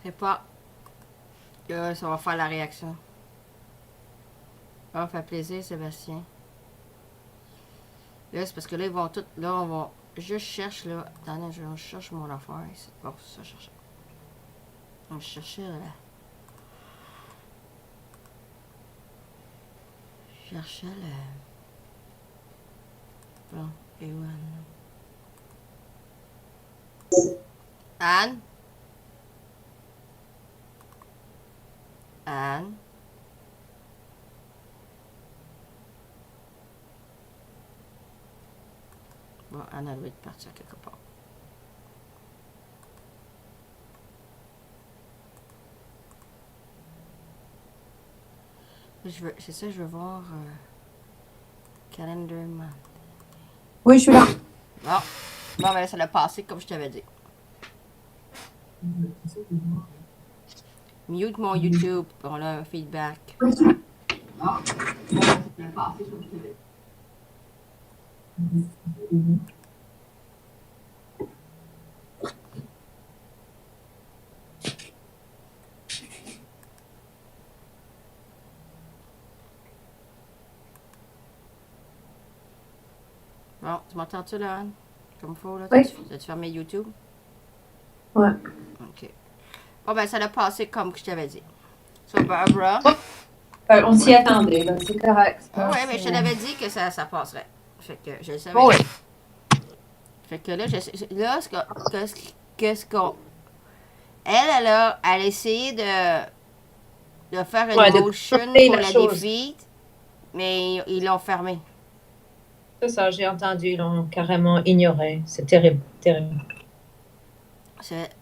c'est pas... Là, ça va faire la réaction. Ça va faire plaisir, Sébastien. Là, c'est parce que là, ils vont tout... Là, on va... Je cherche, là... Attendez, je cherche mon affaire ici. Bon, c'est ça, je cherchais. On cherchait, là. Je cherchais, là. Bon, et où Anne? Anne? Bon, Anne, elle doit être partie à quelque part. C'est ça, je veux voir... calendar month.
Oui, je suis là.
Bon, bon ben, ça l'a passé comme je t'avais dit. Mute mon YouTube, on a un feedback.
Oui,
Bon, tu m'entends-tu là, Anne? Comme faut, là?
Oui.
As-tu fermé YouTube?
Ouais.
Ok. Bon, ben, ça l'a passé comme je t'avais dit. So, Barbara.
On s'y attendait, là, c'est correct.
Ah ouais, mais je te l'avais dit que ça passerait. Fait que je le savais.
Oui.
Fait que là, qu'est-ce qu'on... Elle a essayé de faire une motion pour la defeat, mais ils l'ont fermé.
C'est ça, j'ai entendu, ils l'ont carrément ignoré. C'est terrible, terrible.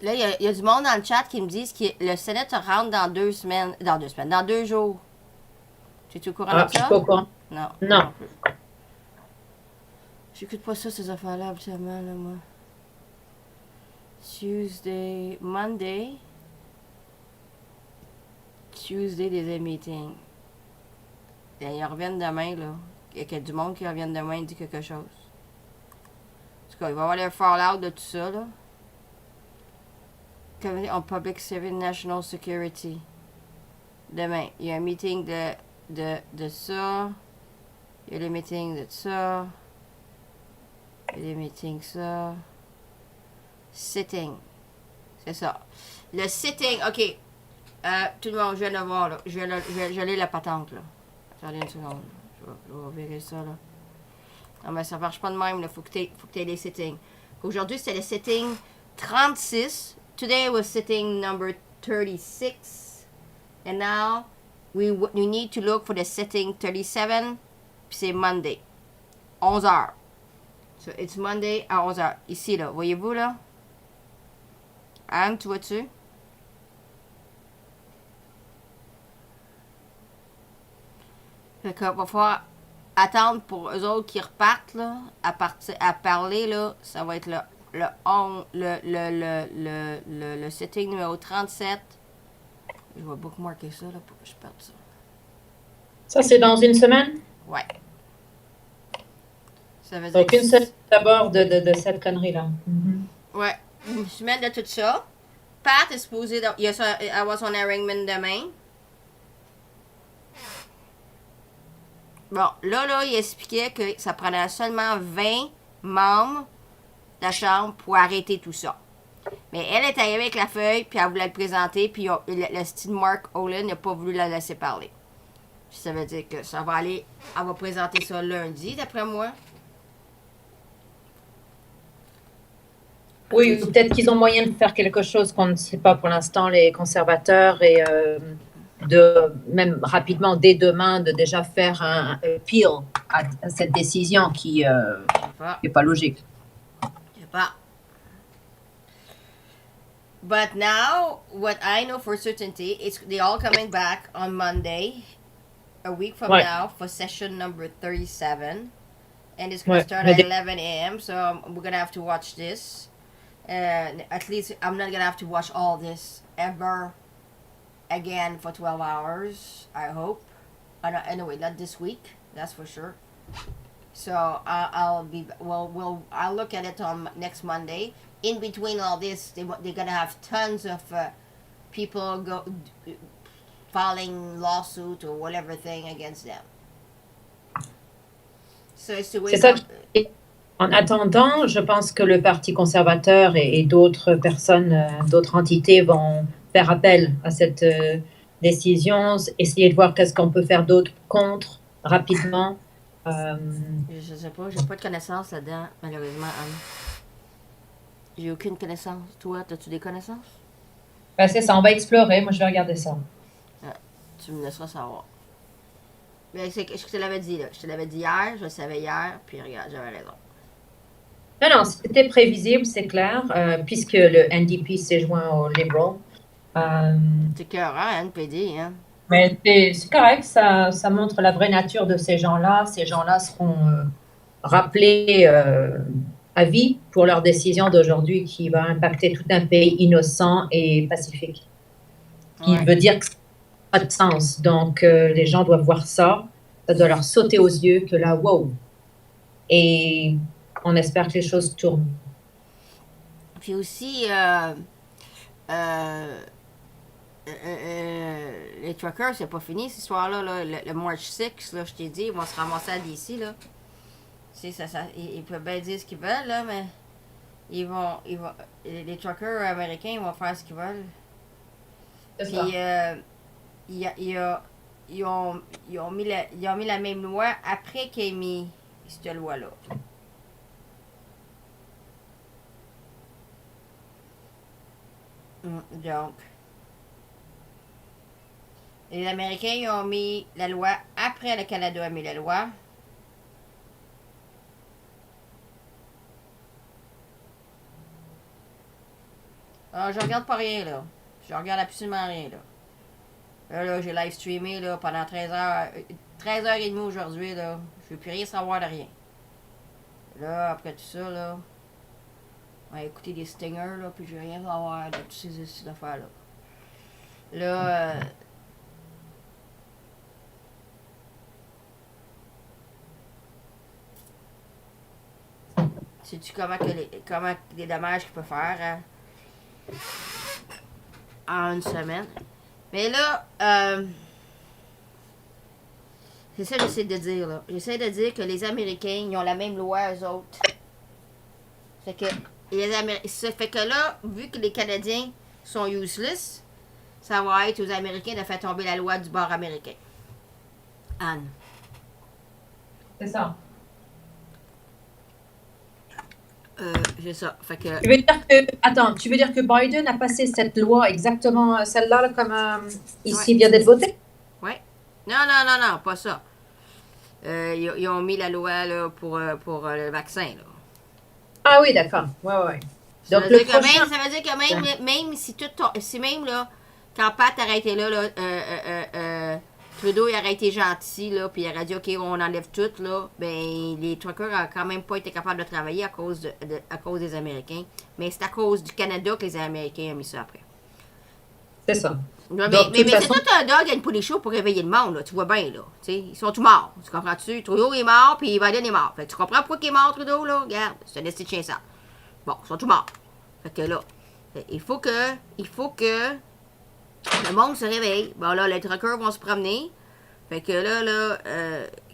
Là, il y a du monde dans le chat qui me disent que le Sénat rentre dans 2 semaines. Dans 2 jours. Tu es au courant de ça?
Je suis pas au courant.
Non.
Non.
J'écoute pas ça, ces affaires-là, absolument, là, moi. Monday, des meetings. Ils reviennent demain, là. Il y a du monde qui revient demain et dit quelque chose. En tout cas, il va y avoir le fallout de tout ça, là. Committee on Public Service National Security. Demain, il y a un meeting de ça. Il y a les meetings de ça. Il y a les meetings ça. Sitting. C'est ça. Le sitting, ok. Tout le monde, je viens de le voir, là. Je l'ai la patente, là. Attendez une seconde. Je vais virer ça, là. Non, mais ça marche pas de même, là. Faut que tu aies les settings. Aujourd'hui, c'est le setting 36. Today was setting number 36. And now, we need to look for the setting 37. Puis c'est Monday. 11h. So, it's Monday à 11h. Ici, là. Voyez-vous, là? Anne, tu vois-tu? Fait qu'on va falloir attendre pour eux autres qui repartent, là, à parler, là. Ça va être le setting numéro 37. Je vais bookmarker ça, là, pour que je perde ça.
Ça, c'est dans une semaine?
Ouais. Ça veut dire...
Donc, une semaine d'abord de cette connerie-là.
Ouais. Une semaine de tout ça. Pat est supposé... Il y a avoir son airingman demain. Bon, là, il expliquait que ça prenait seulement 20 membres la Chambre pour arrêter tout ça. Mais elle est arrivée avec la feuille, puis elle voulait le présenter, puis le style Mark Olin n'a pas voulu la laisser parler. Puis ça veut dire que ça va aller, elle va présenter ça lundi, d'après moi.
Oui, ou peut-être qu'ils ont moyen de faire quelque chose qu'on ne sait pas pour l'instant, les conservateurs, et de même rapidement, dès demain, de déjà faire un appeal à cette décision qui n'est pas logique.
Je sais pas. But now, what I know for certainty is they all coming back on Monday, a week from now, for session number 37. And it's going to start at 11 a.m., so we're going to have to watch this. At least I'm not going to have to watch all this ever again for 12 hours, I hope. Anyway, not this week, that's for sure. So I'll look at it on next Monday. In between all this, they're gonna have tons of people filing lawsuit or whatever thing against them. So it's the way.
C'est ça. En attendant, je pense que le Parti conservateur et d'autres personnes, d'autres entités vont faire appel à cette décision, essayer de voir qu'est-ce qu'on peut faire d'autre contre rapidement.
Je sais pas, j'ai pas de connaissances là-dedans, malheureusement, Anne. J'ai aucune connaissance. Toi, as-tu des connaissances?
Ben, c'est ça, on va explorer. Moi, je vais regarder ça.
Ah, tu me laisseras savoir. Mais je te l'avais dit, là. Je te l'avais dit hier, je le savais hier, puis regarde, j'avais raison.
Non, c'était prévisible, c'est clair, puisque le NDP s'est joint au Liberal.
C'est écœurant, NPD, hein?
Mais c'est correct, ça montre la vraie nature de ces gens-là. Ces gens-là seront rappelés à vie pour leur décision d'aujourd'hui qui va impacter tout un pays innocent et pacifique. Qui veut dire que ça n'a pas de sens. Donc, les gens doivent voir ça. Ça doit leur sauter aux yeux que là, wow! Et on espère que les choses tournent.
Puis aussi, les truckers, c'est pas fini cette histoire-là. Là. Le March 6, là, je t'ai dit, ils vont se ramasser à DC, là. Ils peuvent bien dire ce qu'ils veulent, là, mais les truckers américains, ils vont faire ce qu'ils veulent. Puis, ils ont mis la même loi après qu'ils aient mis cette loi-là. Donc, les Américains ils ont mis la loi après le Canada a mis la loi. Alors, je regarde pas rien, là. Je regarde absolument rien, là. Là, j'ai live streamé, là, pendant 13h30 aujourd'hui, là. Je veux plus rien savoir de rien. Là, après tout ça, là, on va écouter des stingers, là, puis je veux rien savoir de toutes ces affaires-là. Là, sais-tu comment les dommages qu'il peut faire, hein? En une semaine. Mais là, c'est ça que j'essaie de dire, là. J'essaie de dire que les Américains, ils ont la même loi, eux autres. Fait que, ça fait que là, vu que les Canadiens sont useless, ça va être aux Américains de faire tomber la loi du bord américain. Anne.
C'est ça.
C'est ça. Fait que...
Tu veux dire que Biden a passé cette loi exactement celle-là là, comme ici vient d'être votée?
Oui. Non, pas ça. Ils ont mis la loi là, pour le vaccin. Là.
Ah oui, d'accord. Ouais.
Donc, ça veut dire que même si tout si même là, quand Pat a été là, Trudeau il aurait été gentil, là, puis il aurait dit OK, on enlève tout, là, ben les truckers n'ont quand même pas été capables de travailler à cause des Américains. Mais c'est à cause du Canada que les Américains ont mis ça après.
C'est ça.
Mais c'est tout un dog à une poulie chaude pour réveiller le monde, là, tu vois bien, là. Ils sont tous morts. Tu comprends-tu? Trudeau est mort, puis Biden est mort. Fait que tu comprends pourquoi il est mort, Trudeau, là? Regarde, c'est un esti de chien sale. Bon, ils sont tous morts. Fait que là, il faut que le monde se réveille. Bon, là, les truckers vont se promener. Fait que là,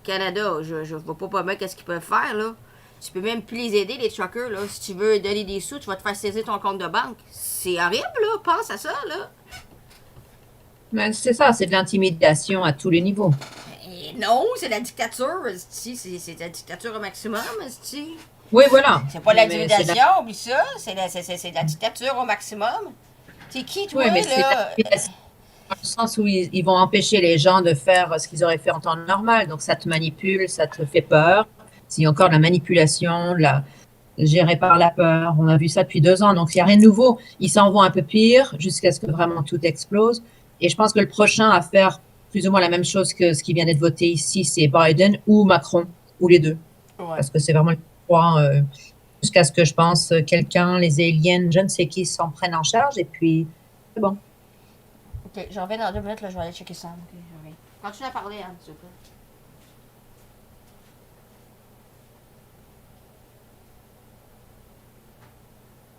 Canada, je vois pas bien qu'est-ce qu'ils peuvent faire, là. Tu peux même plus les aider, les truckers, là. Si tu veux donner des sous, tu vas te faire saisir ton compte de banque. C'est horrible, là. Pense à ça, là.
Mais c'est ça, c'est de l'intimidation à tous les niveaux.
Et non, c'est la dictature, c'est la dictature au maximum,
Oui, voilà.
C'est pas
Mais
l'intimidation, oublie ça. C'est la dictature au maximum. T'es qui, toi,
Oui, mais
là?
c'est dans le sens où ils vont empêcher les gens de faire ce qu'ils auraient fait en temps normal. Donc, ça te manipule, ça te fait peur. S'il y a encore de la manipulation, gérée par la peur. On a vu ça depuis 2 ans. Donc, il n'y a rien de nouveau. Ils s'en vont un peu pire jusqu'à ce que vraiment tout explose. Et je pense que le prochain à faire plus ou moins la même chose que ce qui vient d'être voté ici, c'est Biden ou Macron, ou les deux.
Ouais.
Parce que c'est vraiment le point, jusqu'à ce que je pense quelqu'un, les aliens, je ne sais qui, s'en prennent en charge. Et puis, c'est bon.
Ok, j'en reviens dans 2 minutes, là, je vais aller checker ça. Ok, j'en reviens. Continue à parler, hein, s'il te plaît.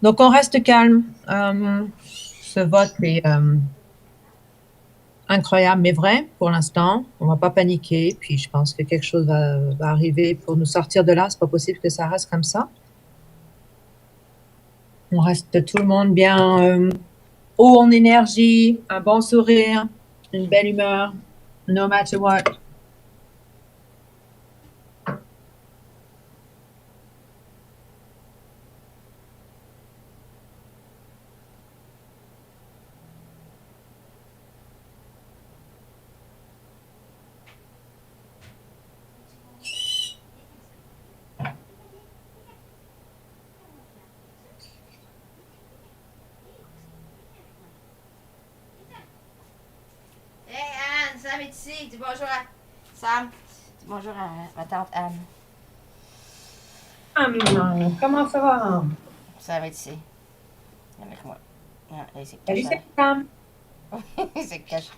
Donc, on reste calme. Ce vote est incroyable, mais vrai pour l'instant. On ne va pas paniquer. Puis, je pense que quelque chose va arriver pour nous sortir de là. Ce n'est pas possible que ça reste comme ça. On reste tout le monde bien haut en énergie, un bon sourire, une belle humeur, no matter what.
Hey Anne, Sam est ici. Dis bonjour à Sam. Dis bonjour à ma tante Anne.
Comment ça va?
Sam est ici. Avec moi. Ah, là, il s'est
Salut,
caché.
c'est Sam.
Il s'est caché.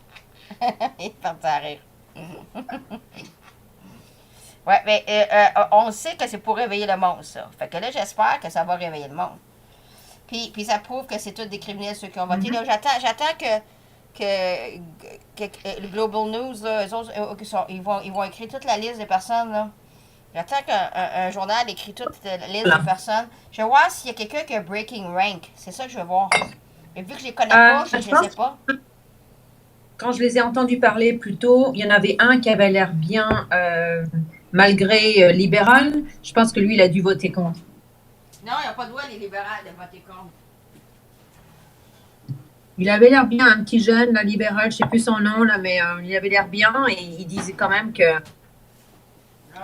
Il est parti à rire. Ouais, mais on sait que c'est pour réveiller le monde, ça. Fait que là, j'espère que ça va réveiller le monde. Puis ça prouve que c'est tous des criminels, ceux qui ont voté. Là, j'attends que le Global News, là, eux autres, ils vont écrire toute la liste des personnes, là. J'attends qu'un journal écrit toute la liste des personnes. Je vais voir s'il y a quelqu'un qui a Breaking Rank. C'est ça que je veux voir. Et vu que je les connais pas, je les sais pas.
Quand je les ai entendus parler plus tôt, il y en avait un qui avait l'air bien, malgré libéral. Je pense que lui, il a dû voter contre.
Non, il n'y a pas de droit, les libérales, de voter contre.
Il avait l'air bien, un petit jeune, la libérale, je ne sais plus son nom, là, mais il avait l'air bien et il disait quand même que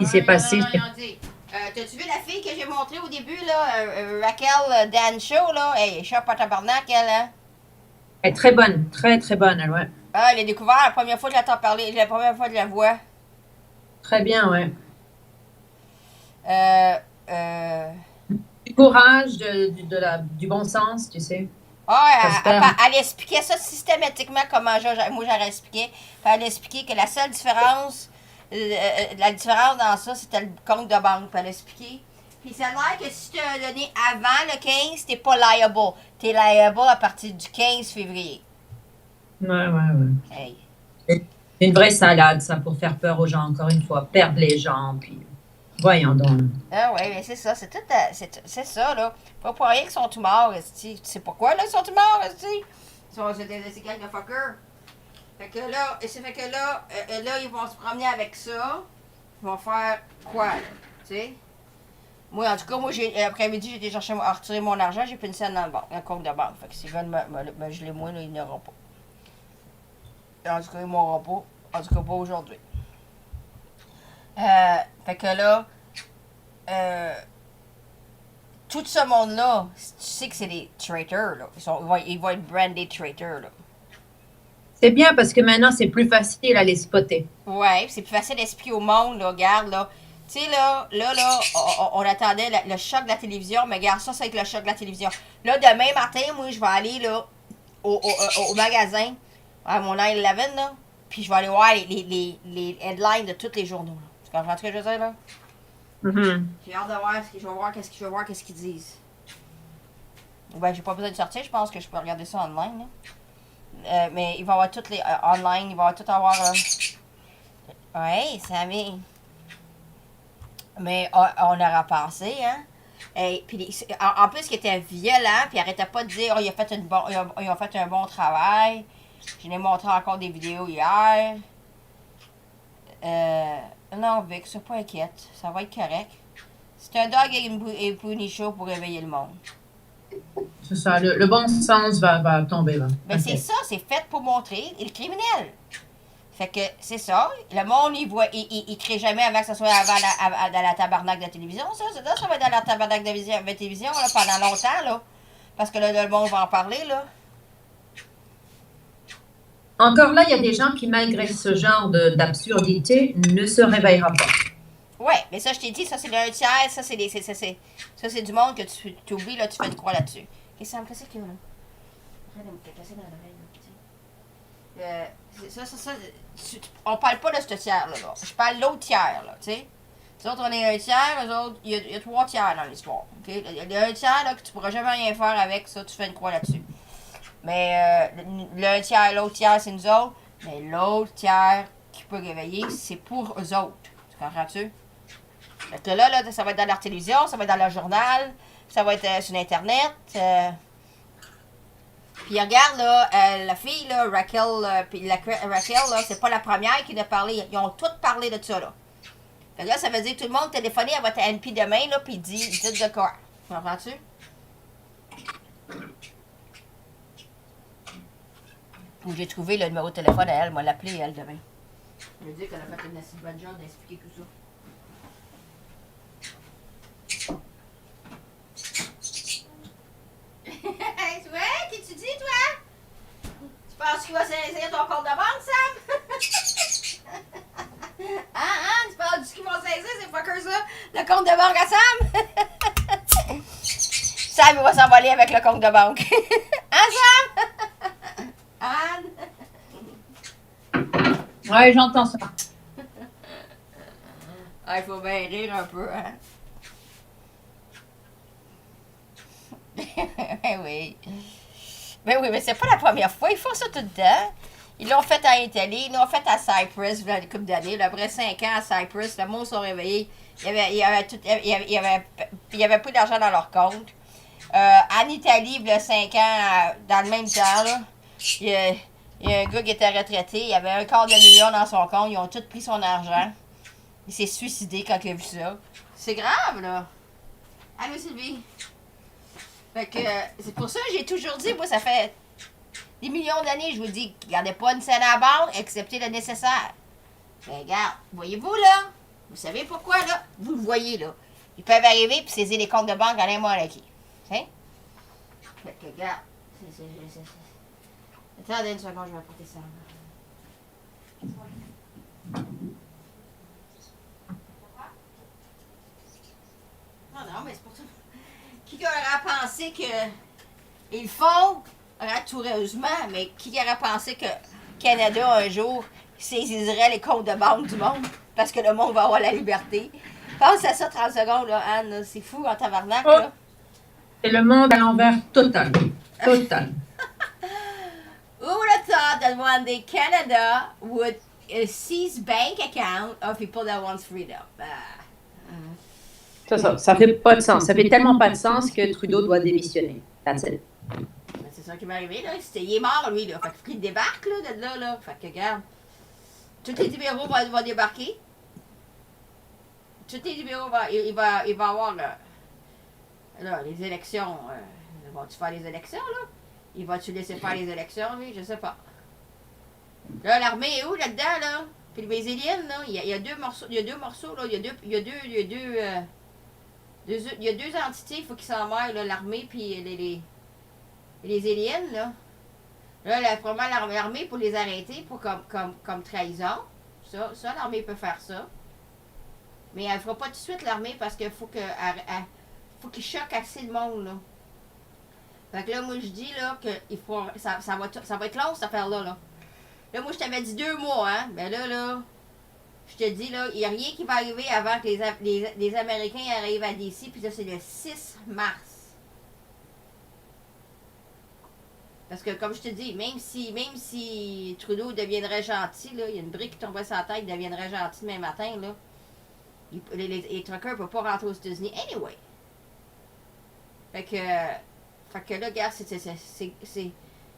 il s'est passé.
T'as-tu vu la fille que j'ai montrée au début, là, Raquel Dancho, là? Hey, shop à tabarnak, elle, hein?
Elle est très bonne, très, très bonne, elle, ouais.
Ah, elle est découverte la première fois que je l'entends parler, la première fois que je la vois.
Très bien, ouais. Du courage, du bon sens, tu sais.
Ah, elle expliquait ça systématiquement comment moi j'aurais expliqué. Elle expliquait que la seule différence, la différence dans ça, c'était le compte de banque. Elle expliquait. Puis ça a l'air que si tu as donné avant le 15, t'es pas liable. T'es liable à partir du 15 février.
Ouais.
Hey.
C'est une vraie salade, ça, pour faire peur aux gens, encore une fois. Perdre les gens, puis voyons donc.
Ah ouais, mais c'est ça, c'est tout, c'est ça, là. Pas pour rien qu'ils sont tous morts, tu sais pourquoi, là, ils sont tous morts, c'est quelques fuckers. Fait que là, ils vont se promener avec ça. Ils vont faire quoi, là, tu sais? Moi, en tout cas, après-midi, j'ai été chercher retirer mon argent, j'ai plus une scène dans le compte de banque. Fait que s'ils veulent me geler moi, là, ils n'auront pas. En tout cas, ils m'auront pas. En tout cas, pas aujourd'hui. Fait que là, tout ce monde-là, tu sais que c'est des traitors, là. Ils vont être branded traitors, là.
C'est bien parce que maintenant, c'est plus facile à les spotter.
Ouais, c'est plus facile d'expliquer au monde, là. Regarde, là. Tu sais, là, on attendait le choc de la télévision, mais regarde, ça, c'est avec le choc de la télévision. Là, demain matin, moi, je vais aller, là, au magasin, à mon 9-11, là, puis je vais aller voir les headlines de tous les journaux, là. Tu comprends ce que je veux dire, là? J'ai hâte de voir je vais voir qu'est-ce qu'ils disent. Ben, j'ai pas besoin de sortir, je pense que je peux regarder ça online, là. Mais il va y avoir toutes les online, il va y avoir tout avoir. Ouais, Sammy. Mais on aura pensé, hein? Et puis, en plus, il était violent, puis il arrêtait pas de dire, oh, ils ont fait un bon travail. Je l'ai montré encore des vidéos hier. Non, Vic, sois pas inquiète. Ça va être correct. C'est un dog et pony show pour réveiller le monde.
C'est ça, le bon sens va tomber là.
Ben, c'est ça, c'est fait pour montrer le criminel. Fait que c'est ça. Le monde, il crée jamais avant que ce soit dans la tabarnak de la télévision. Ça va être dans la tabarnak de la télévision là, pendant longtemps, là. Parce que là, le monde va en parler, là.
Encore là, il y a des gens qui, malgré ce genre d'absurdité, ne se réveillera pas.
Ouais, mais ça, je t'ai dit, ça, c'est le 1/3. Ça, c'est du monde que tu oublies, là, tu fais de croire là-dessus. Et ça me casse qu'il y a, là. Arrête de me casser dans l'oreille, on parle pas de ce tiers-là. Là. Je parle de l'autre tiers, là, tu sais. Les autres, on est un tiers, les autres, il y a 3 tiers dans l'histoire. Okay? Il y a un tiers, là, que tu pourras jamais rien faire avec, ça, tu fais une croix là-dessus. Mais le tiers, l'autre tiers, c'est nous autres. Mais l'autre tiers qui peut réveiller, c'est pour eux autres. Tu comprends-tu? Fait que là, ça va être dans leur télévision, ça va être dans leur journal, ça va être sur Internet. Puis regarde, là, la fille, là, Raquel, Raquel, là, c'est pas la première qui a parlé. Ils ont toutes parlé de ça, là. Fait que là, ça veut dire que tout le monde téléphonait à votre NP demain, là, puis dites de quoi. Comprends-tu? J'ai trouvé le numéro de téléphone à elle, moi l'appeler elle demain. Je veux dire qu'elle a fait une assez bonne job d'expliquer tout ça. Ouais, qu'est-ce que tu dis, toi? Tu penses qu'il va saisir ton compte de banque, Sam? Tu penses qu'ils vont saisir, ces fuckers ça? Le compte de banque à Sam? Sam, il va s'envoler avec le compte de banque. Sam? Anne?
Ouais, j'entends ça.
Il faut bien rire un peu, hein? oui. Ben oui, mais c'est pas la première fois. Ils font ça tout le temps. Ils l'ont fait en Italie, ils l'ont fait à Cyprus, il y a une couple d'années. Après 5 ans à Cyprus, le monde sont réveillés. Il y avait plus d'argent dans leur compte. En Italie, il y a 5 ans, dans le même temps, là, il y a un gars qui était retraité. Il avait $250 000 dans son compte. Ils ont tous pris son argent. Il s'est suicidé quand il a vu ça. C'est grave, là. Allô, Sylvie? Fait que c'est pour ça que j'ai toujours dit, moi, ça fait des millions d'années, je vous dis, gardez pas une scène à bord, excepté le nécessaire. Mais regarde, voyez-vous, là? Vous savez pourquoi, là? Vous le voyez, là. Ils peuvent arriver et saisir les comptes de banque à n'importe qui. Hein? Fait que, regarde. Attendez une seconde, je vais apporter ça. Non, mais c'est pour ça. Qui aurait pensé que ils font ratoureusement, mais qui aurait pensé que Canada un jour saisirait les comptes de banque du monde parce que le monde va avoir la liberté? Pense à ça 30 secondes, là, Anne, c'est fou en tabarnak, là.
C'est le monde à l'envers total. Total.
Who would have thought that one day Canada would seize bank account of people that want freedom?
C'est ça, ça fait pas de sens. Ça fait tellement pas de sens que Trudeau doit démissionner. That's it.
C'est ça qui m'est arrivé, là. Il est mort, lui, là. Fait qu'il débarque, là, de là. Fait que, regarde, tous les libéraux vont débarquer. Tous les libéraux, il va avoir, là, les élections. Vont-tu faire les élections, là? Il va-tu laisser faire les élections, lui? Je sais pas. Là, l'armée est où, là-dedans, là? Puis les aliens, là, il y a 2 morceaux, là. Il y a deux entités, il faut qu'ils s'en mêlent, là, l'armée puis les aliens, là. Là, probablement l'armée pour les arrêter pour comme trahison. Ça, l'armée peut faire ça. Mais elle ne fera pas tout de suite, l'armée, parce qu'il faut qu'il choque assez de monde, là. Fait que là, moi, je dis, là, que ça va être long, cette affaire-là, là. Là, moi, je t'avais dit 2 mois, hein. Ben là, je te dis, là, il n'y a rien qui va arriver avant que les Américains arrivent à DC, puis là, c'est le 6 mars. Parce que, comme je te dis, même si Trudeau deviendrait gentil, là, il y a une brique qui tomberait sur la tête, il deviendrait gentil demain matin, là. Les truckers ne peuvent pas rentrer aux États-Unis anyway. Fait que là, regarde, c'est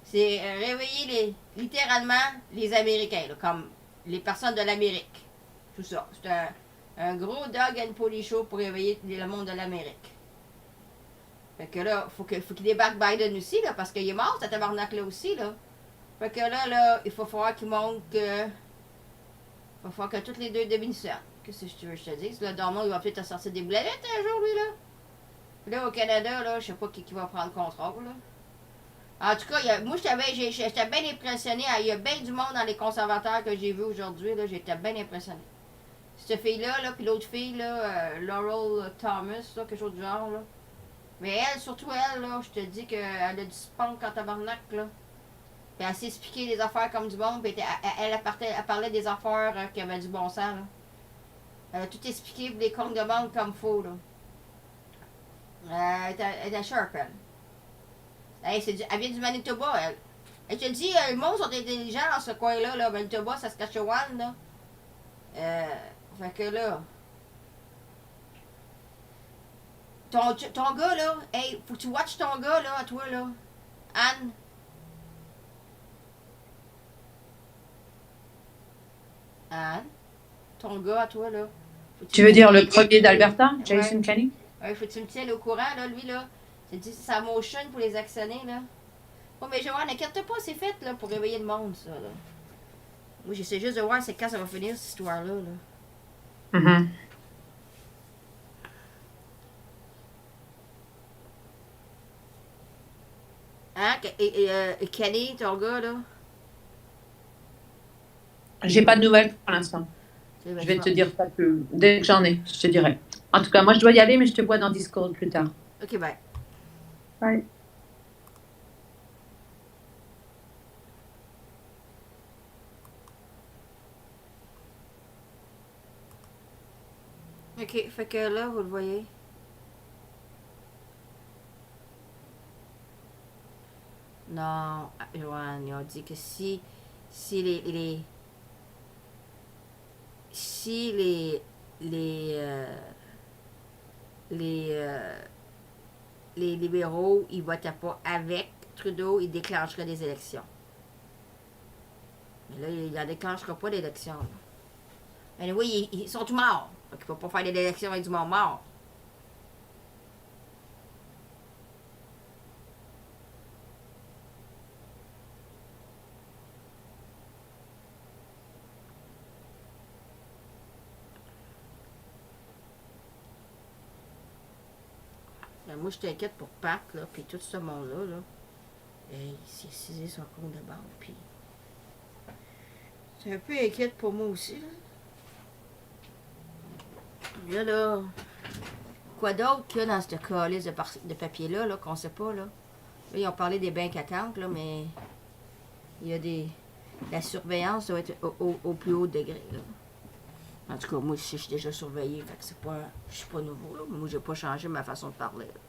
réveiller littéralement les Américains, là, comme les personnes de l'Amérique. Tout ça. C'est un gros dog and pony show pour réveiller le monde de l'Amérique. Fait que là, faut qu'il débarque Biden aussi, là, parce qu'il est mort, cet tabarnak-là aussi, là. Fait que là, il faut falloir qu'il montre que... Il va falloir que toutes les deux démissionnent. Qu'est-ce que tu veux que je te dise? Là, Donald, il va peut-être sortir des boulettes un jour, lui, là. Puis là, au Canada, là, je sais pas qui va prendre le contrôle, là. En tout cas, moi, j'étais bien impressionné. Il y a bien du monde dans les conservateurs que j'ai vus aujourd'hui, là. J'étais bien impressionné. Cette fille-là, là, puis l'autre fille, là, Laurel Thomas, là, quelque chose du genre, là. Mais elle, surtout elle, là, je te dis qu'elle a du spunk en tabarnak, là. Puis elle s'est expliqué des affaires comme du monde, puis elle parlait des affaires qui avaient du bon sens, là. Elle a tout expliqué pour des comptes de banque comme faux, là. Elle était sharp, elle. Elle vient du Manitoba, elle. Et je te dis, le monde sont intelligents dans ce coin-là, là. Manitoba, Saskatchewan, là. Fait que là... Ton gars, là, hey, faut que tu watches ton gars, là, à toi, là. Anne. Anne. Ton gars, à toi, là.
Tu veux dire le premier d'Alberta, Jason Kenney?
Ouais, faut que tu me tiennes au courant, là, lui, là. C'est dit, sa motion pour les actionner, là. Oh, mais Joanne, n'inquiète pas, c'est fait, là, pour réveiller le monde, ça, là. Moi, j'essaie juste de voir c'est quand ça va finir, cette histoire-là, là.
Mm-hmm.
Hein? Et Kenny, ton gars, là?
J'ai pas de nouvelles pour l'instant. Je vais te dire ça plus. Dès que j'en ai, je te dirai. En tout cas, moi, je dois y aller, mais je te vois dans Discord plus tard.
Ok, bye.
Bye.
Ok, fait que là, vous le voyez. Non, Joanne, ils ont dit que si les libéraux, ils votaient pas avec Trudeau, ils déclencheraient des élections. Mais là, il n'en déclenchera pas d'élections. Mais oui, ils sont tous morts. Donc, il ne faut pas faire des élections avec du monde mort. Ben, moi, je t'inquiète pour Pat, là, puis tout ce monde-là, là. Il s'est saisi son compte de banque, puis... C'est un peu inquiète pour moi aussi, là. Là, quoi d'autre qu'il y a dans cette calice de papier-là, là, qu'on sait pas, là? Là, ils ont parlé des bank accounts, là, mais... Il y a des... La surveillance doit être au plus haut degré, là. En tout cas, moi, je suis déjà surveillée, fait que c'est pas... Je suis pas nouveau, là. Moi, j'ai pas changé ma façon de parler, là.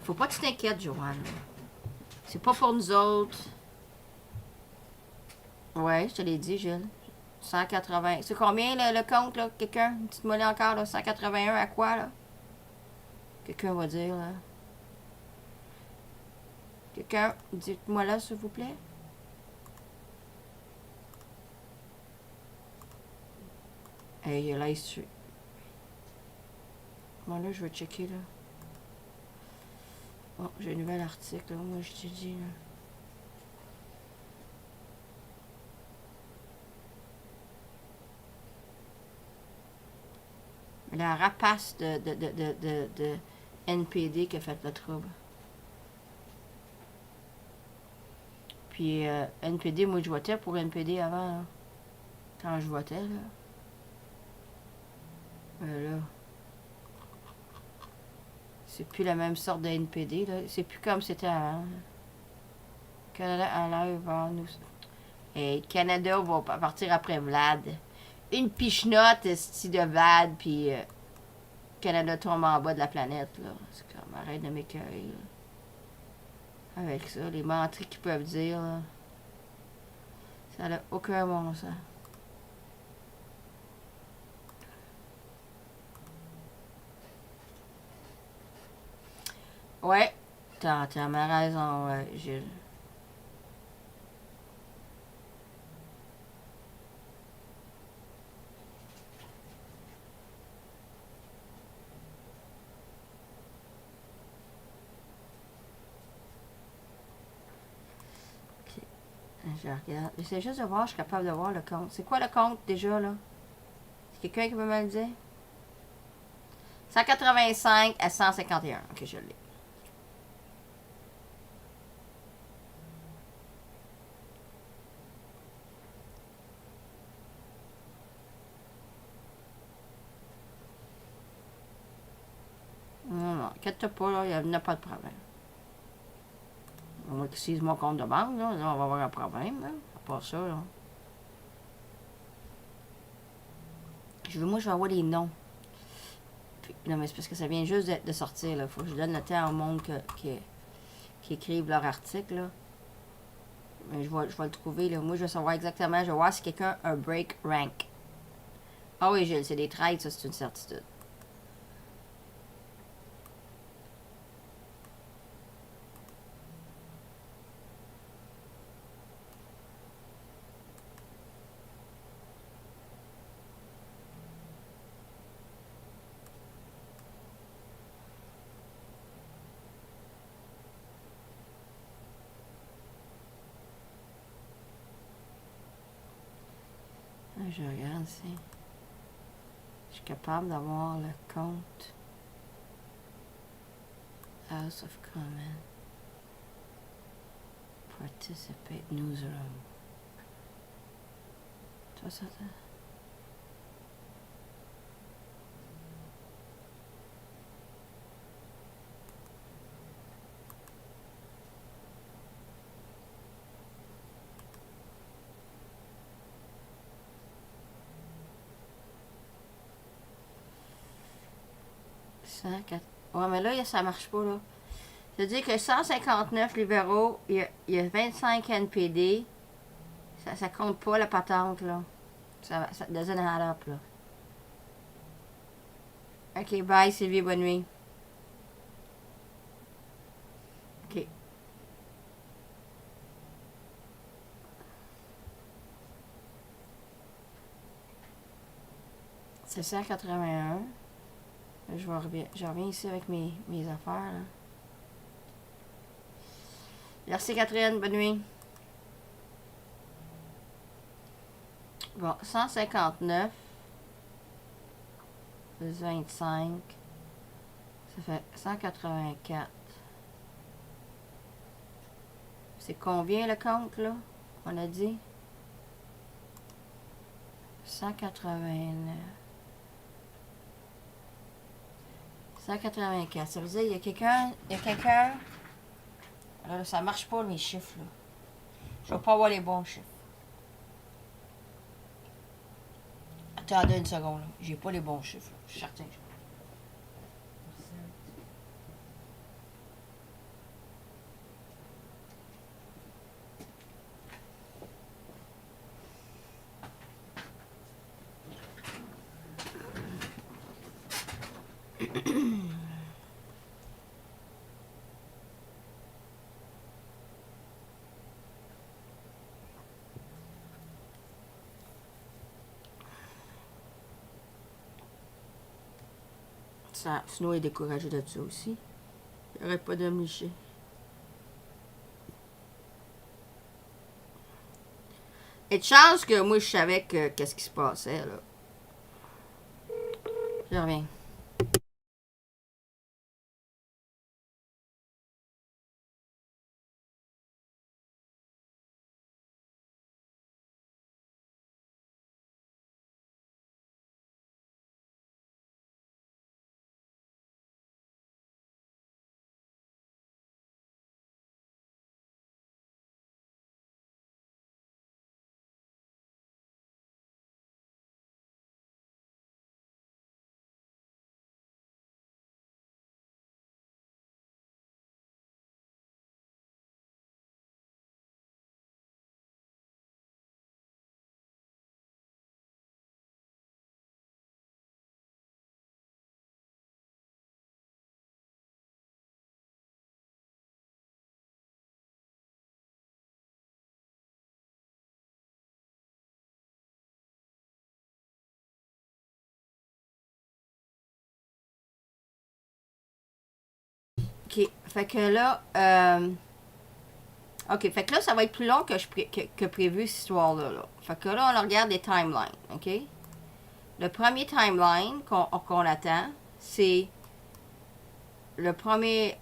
Faut pas que tu t'inquiètes, Joanne. C'est pas pour nous autres. Ouais, je te l'ai dit, Gilles. 180. C'est combien, le compte, là, quelqu'un? Dites-moi là encore, là. 181 à quoi, là? Quelqu'un va dire, là. Quelqu'un, dites-moi là, s'il vous plaît. Hey, il y a l'ice dessus. Bon, là, je vais checker, là. Oh, j'ai un nouvel article, là. Moi, je te dis, là. La rapace de NPD qui a fait le trouble. Puis NPD, moi je votais pour NPD avant, là. Quand je votais, là. Là. C'est plus la même sorte de NPD, là. C'est plus comme c'était avant. Canada enlève vers nous. Et Canada va partir après Vlad. Une pichenote style de Vlad, puis Canada tombe en bas de la planète, là. C'est comme, arrête de m'écœurer, là. Avec ça, les menteries qu'ils peuvent dire, là. Ça n'a aucun bon sens. Ouais, t'as entièrement raison, Gilles. Ok, je regarde. J'essaie juste de voir, je suis capable de voir le compte. C'est quoi le compte déjà, là? C'est quelqu'un qui peut me le dire? 185 à 151. Ok, je l'ai. Non, non, inquiète pas, là, il n'y a pas de problème. On va utiliser mon compte de banque, là, on va avoir un problème, là. À part ça, là. Moi, je vais avoir les noms. Puis, non, mais c'est parce que ça vient juste de sortir, là. Faut que je donne le temps au monde qui écrivent leur article, là. Mais je vais le trouver, là. Moi, je vais savoir exactement. Je vais voir si quelqu'un a un break rank. Ah oui, Gilles, c'est des trades, ça, c'est une certitude. Je regarde ici. Je suis capable d'avoir le compte House of Commons. Participate Newsroom. Toi, ça. 104. Ouais, mais là, ça marche pas, là. C'est-à-dire que 159 libéraux, il y a 25 NPD. Ça compte pas la patente, là. Ça doesn't add up, là. Ok, bye, Sylvie, bonne nuit. Ok. C'est 181. Je reviens ici avec mes affaires, là. Merci, Catherine, bonne nuit. Bon, 159 plus 25, ça fait 184. C'est combien le compte, là? On a dit? 189. 184. Ça veut dire il y a quelqu'un. Alors, ça marche pas, mes chiffres, là. Je vais pas avoir les bons chiffres. Attendez une seconde, là. J'ai pas les bons chiffres, là. Je suis certain. Ça, sinon, il est découragé de ça aussi. Il arrête pas de me licher. Et de chance que moi, je savais qu'est-ce qui se passait, là. Je reviens. OK. Fait que là... OK. Fait que là, ça va être plus long que prévu, cette histoire-là. Là. Fait que là, on regarde les timelines. OK? Le premier timeline qu'on attend, c'est... Le premier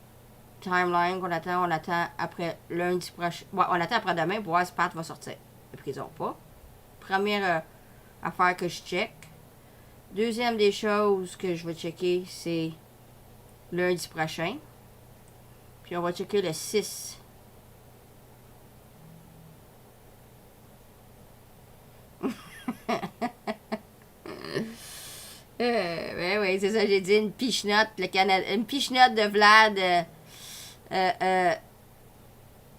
timeline qu'on attend, on attend après lundi prochain. Ouais, on attend après demain pour voir si Pat va sortir de prison ou pas. Première affaire que je check. Deuxième des choses que je vais checker, c'est lundi prochain. Puis on va checker le 6. Ben oui, c'est ça, j'ai dit une pichenote, une pichenote de Vlad.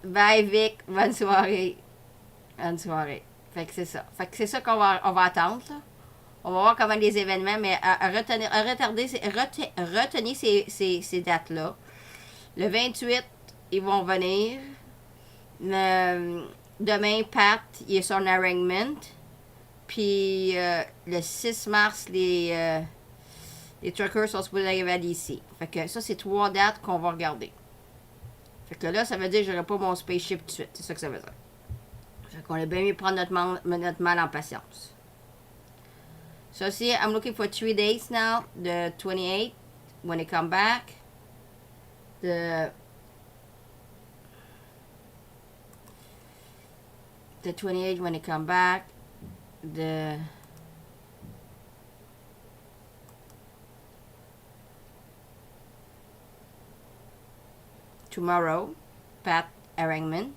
Bye Vic, bonne soirée. Bonne soirée. Fait que c'est ça. Fait que c'est ça qu'on va attendre, là. On va voir comment les événements, mais retenez ces dates-là. Le 28, ils vont venir. Demain, Pat, il est son arraignment. Puis le 6 mars, les truckers sont supposés arriver ici. Fait que ça, c'est 3 dates qu'on va regarder. Fait que là, ça veut dire que j'aurai pas mon spaceship tout de suite. C'est ça que ça veut dire. Fait qu'on est bien mieux prendre notre mal en patience. So see, I'm looking for 3 dates now. The 28th, when they come back. The 28th, when they come back. The tomorrow, Pat arraignment.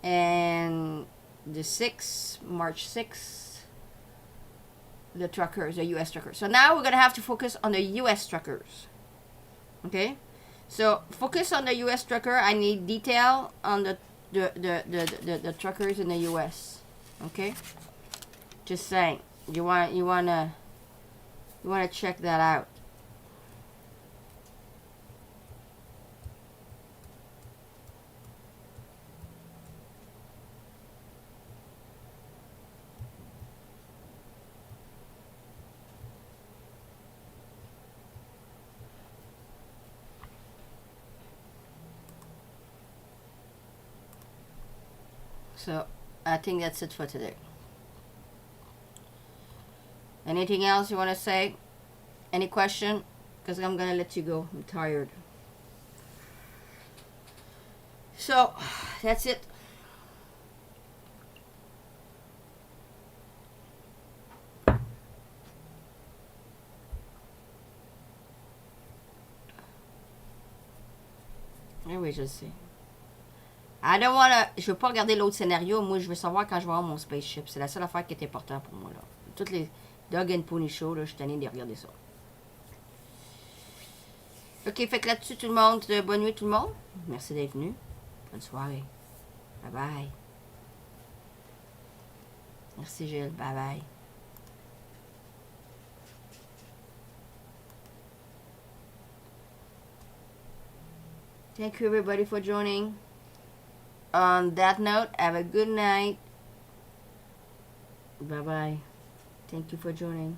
And the 6th, March 6th. The truckers, the U.S. truckers. So now we're going to have to focus on the U.S. truckers. Okay? So focus on the U.S. trucker. I need detail on the truckers in the U.S. Okay? Just saying. You wanna check that out. So, I think that's it for today. Anything else you want to say? Any question? Because I'm going to let you go. I'm tired. So, that's it. Anyway, je sais. I don't wanna... Je veux pas regarder l'autre scénario. Moi, je veux savoir quand je vais avoir mon spaceship. C'est la seule affaire qui est importante pour moi, là. Toutes les Dog and Pony Show, là, je suis tannée de regarder ça. Ok, fait que là-dessus, tout le monde, bonne nuit tout le monde. Merci d'être venu. Bonne soirée. Bye bye. Merci Gilles. Bye bye. Thank you everybody for joining. On that note, have a good night. Bye bye. Thank you for joining.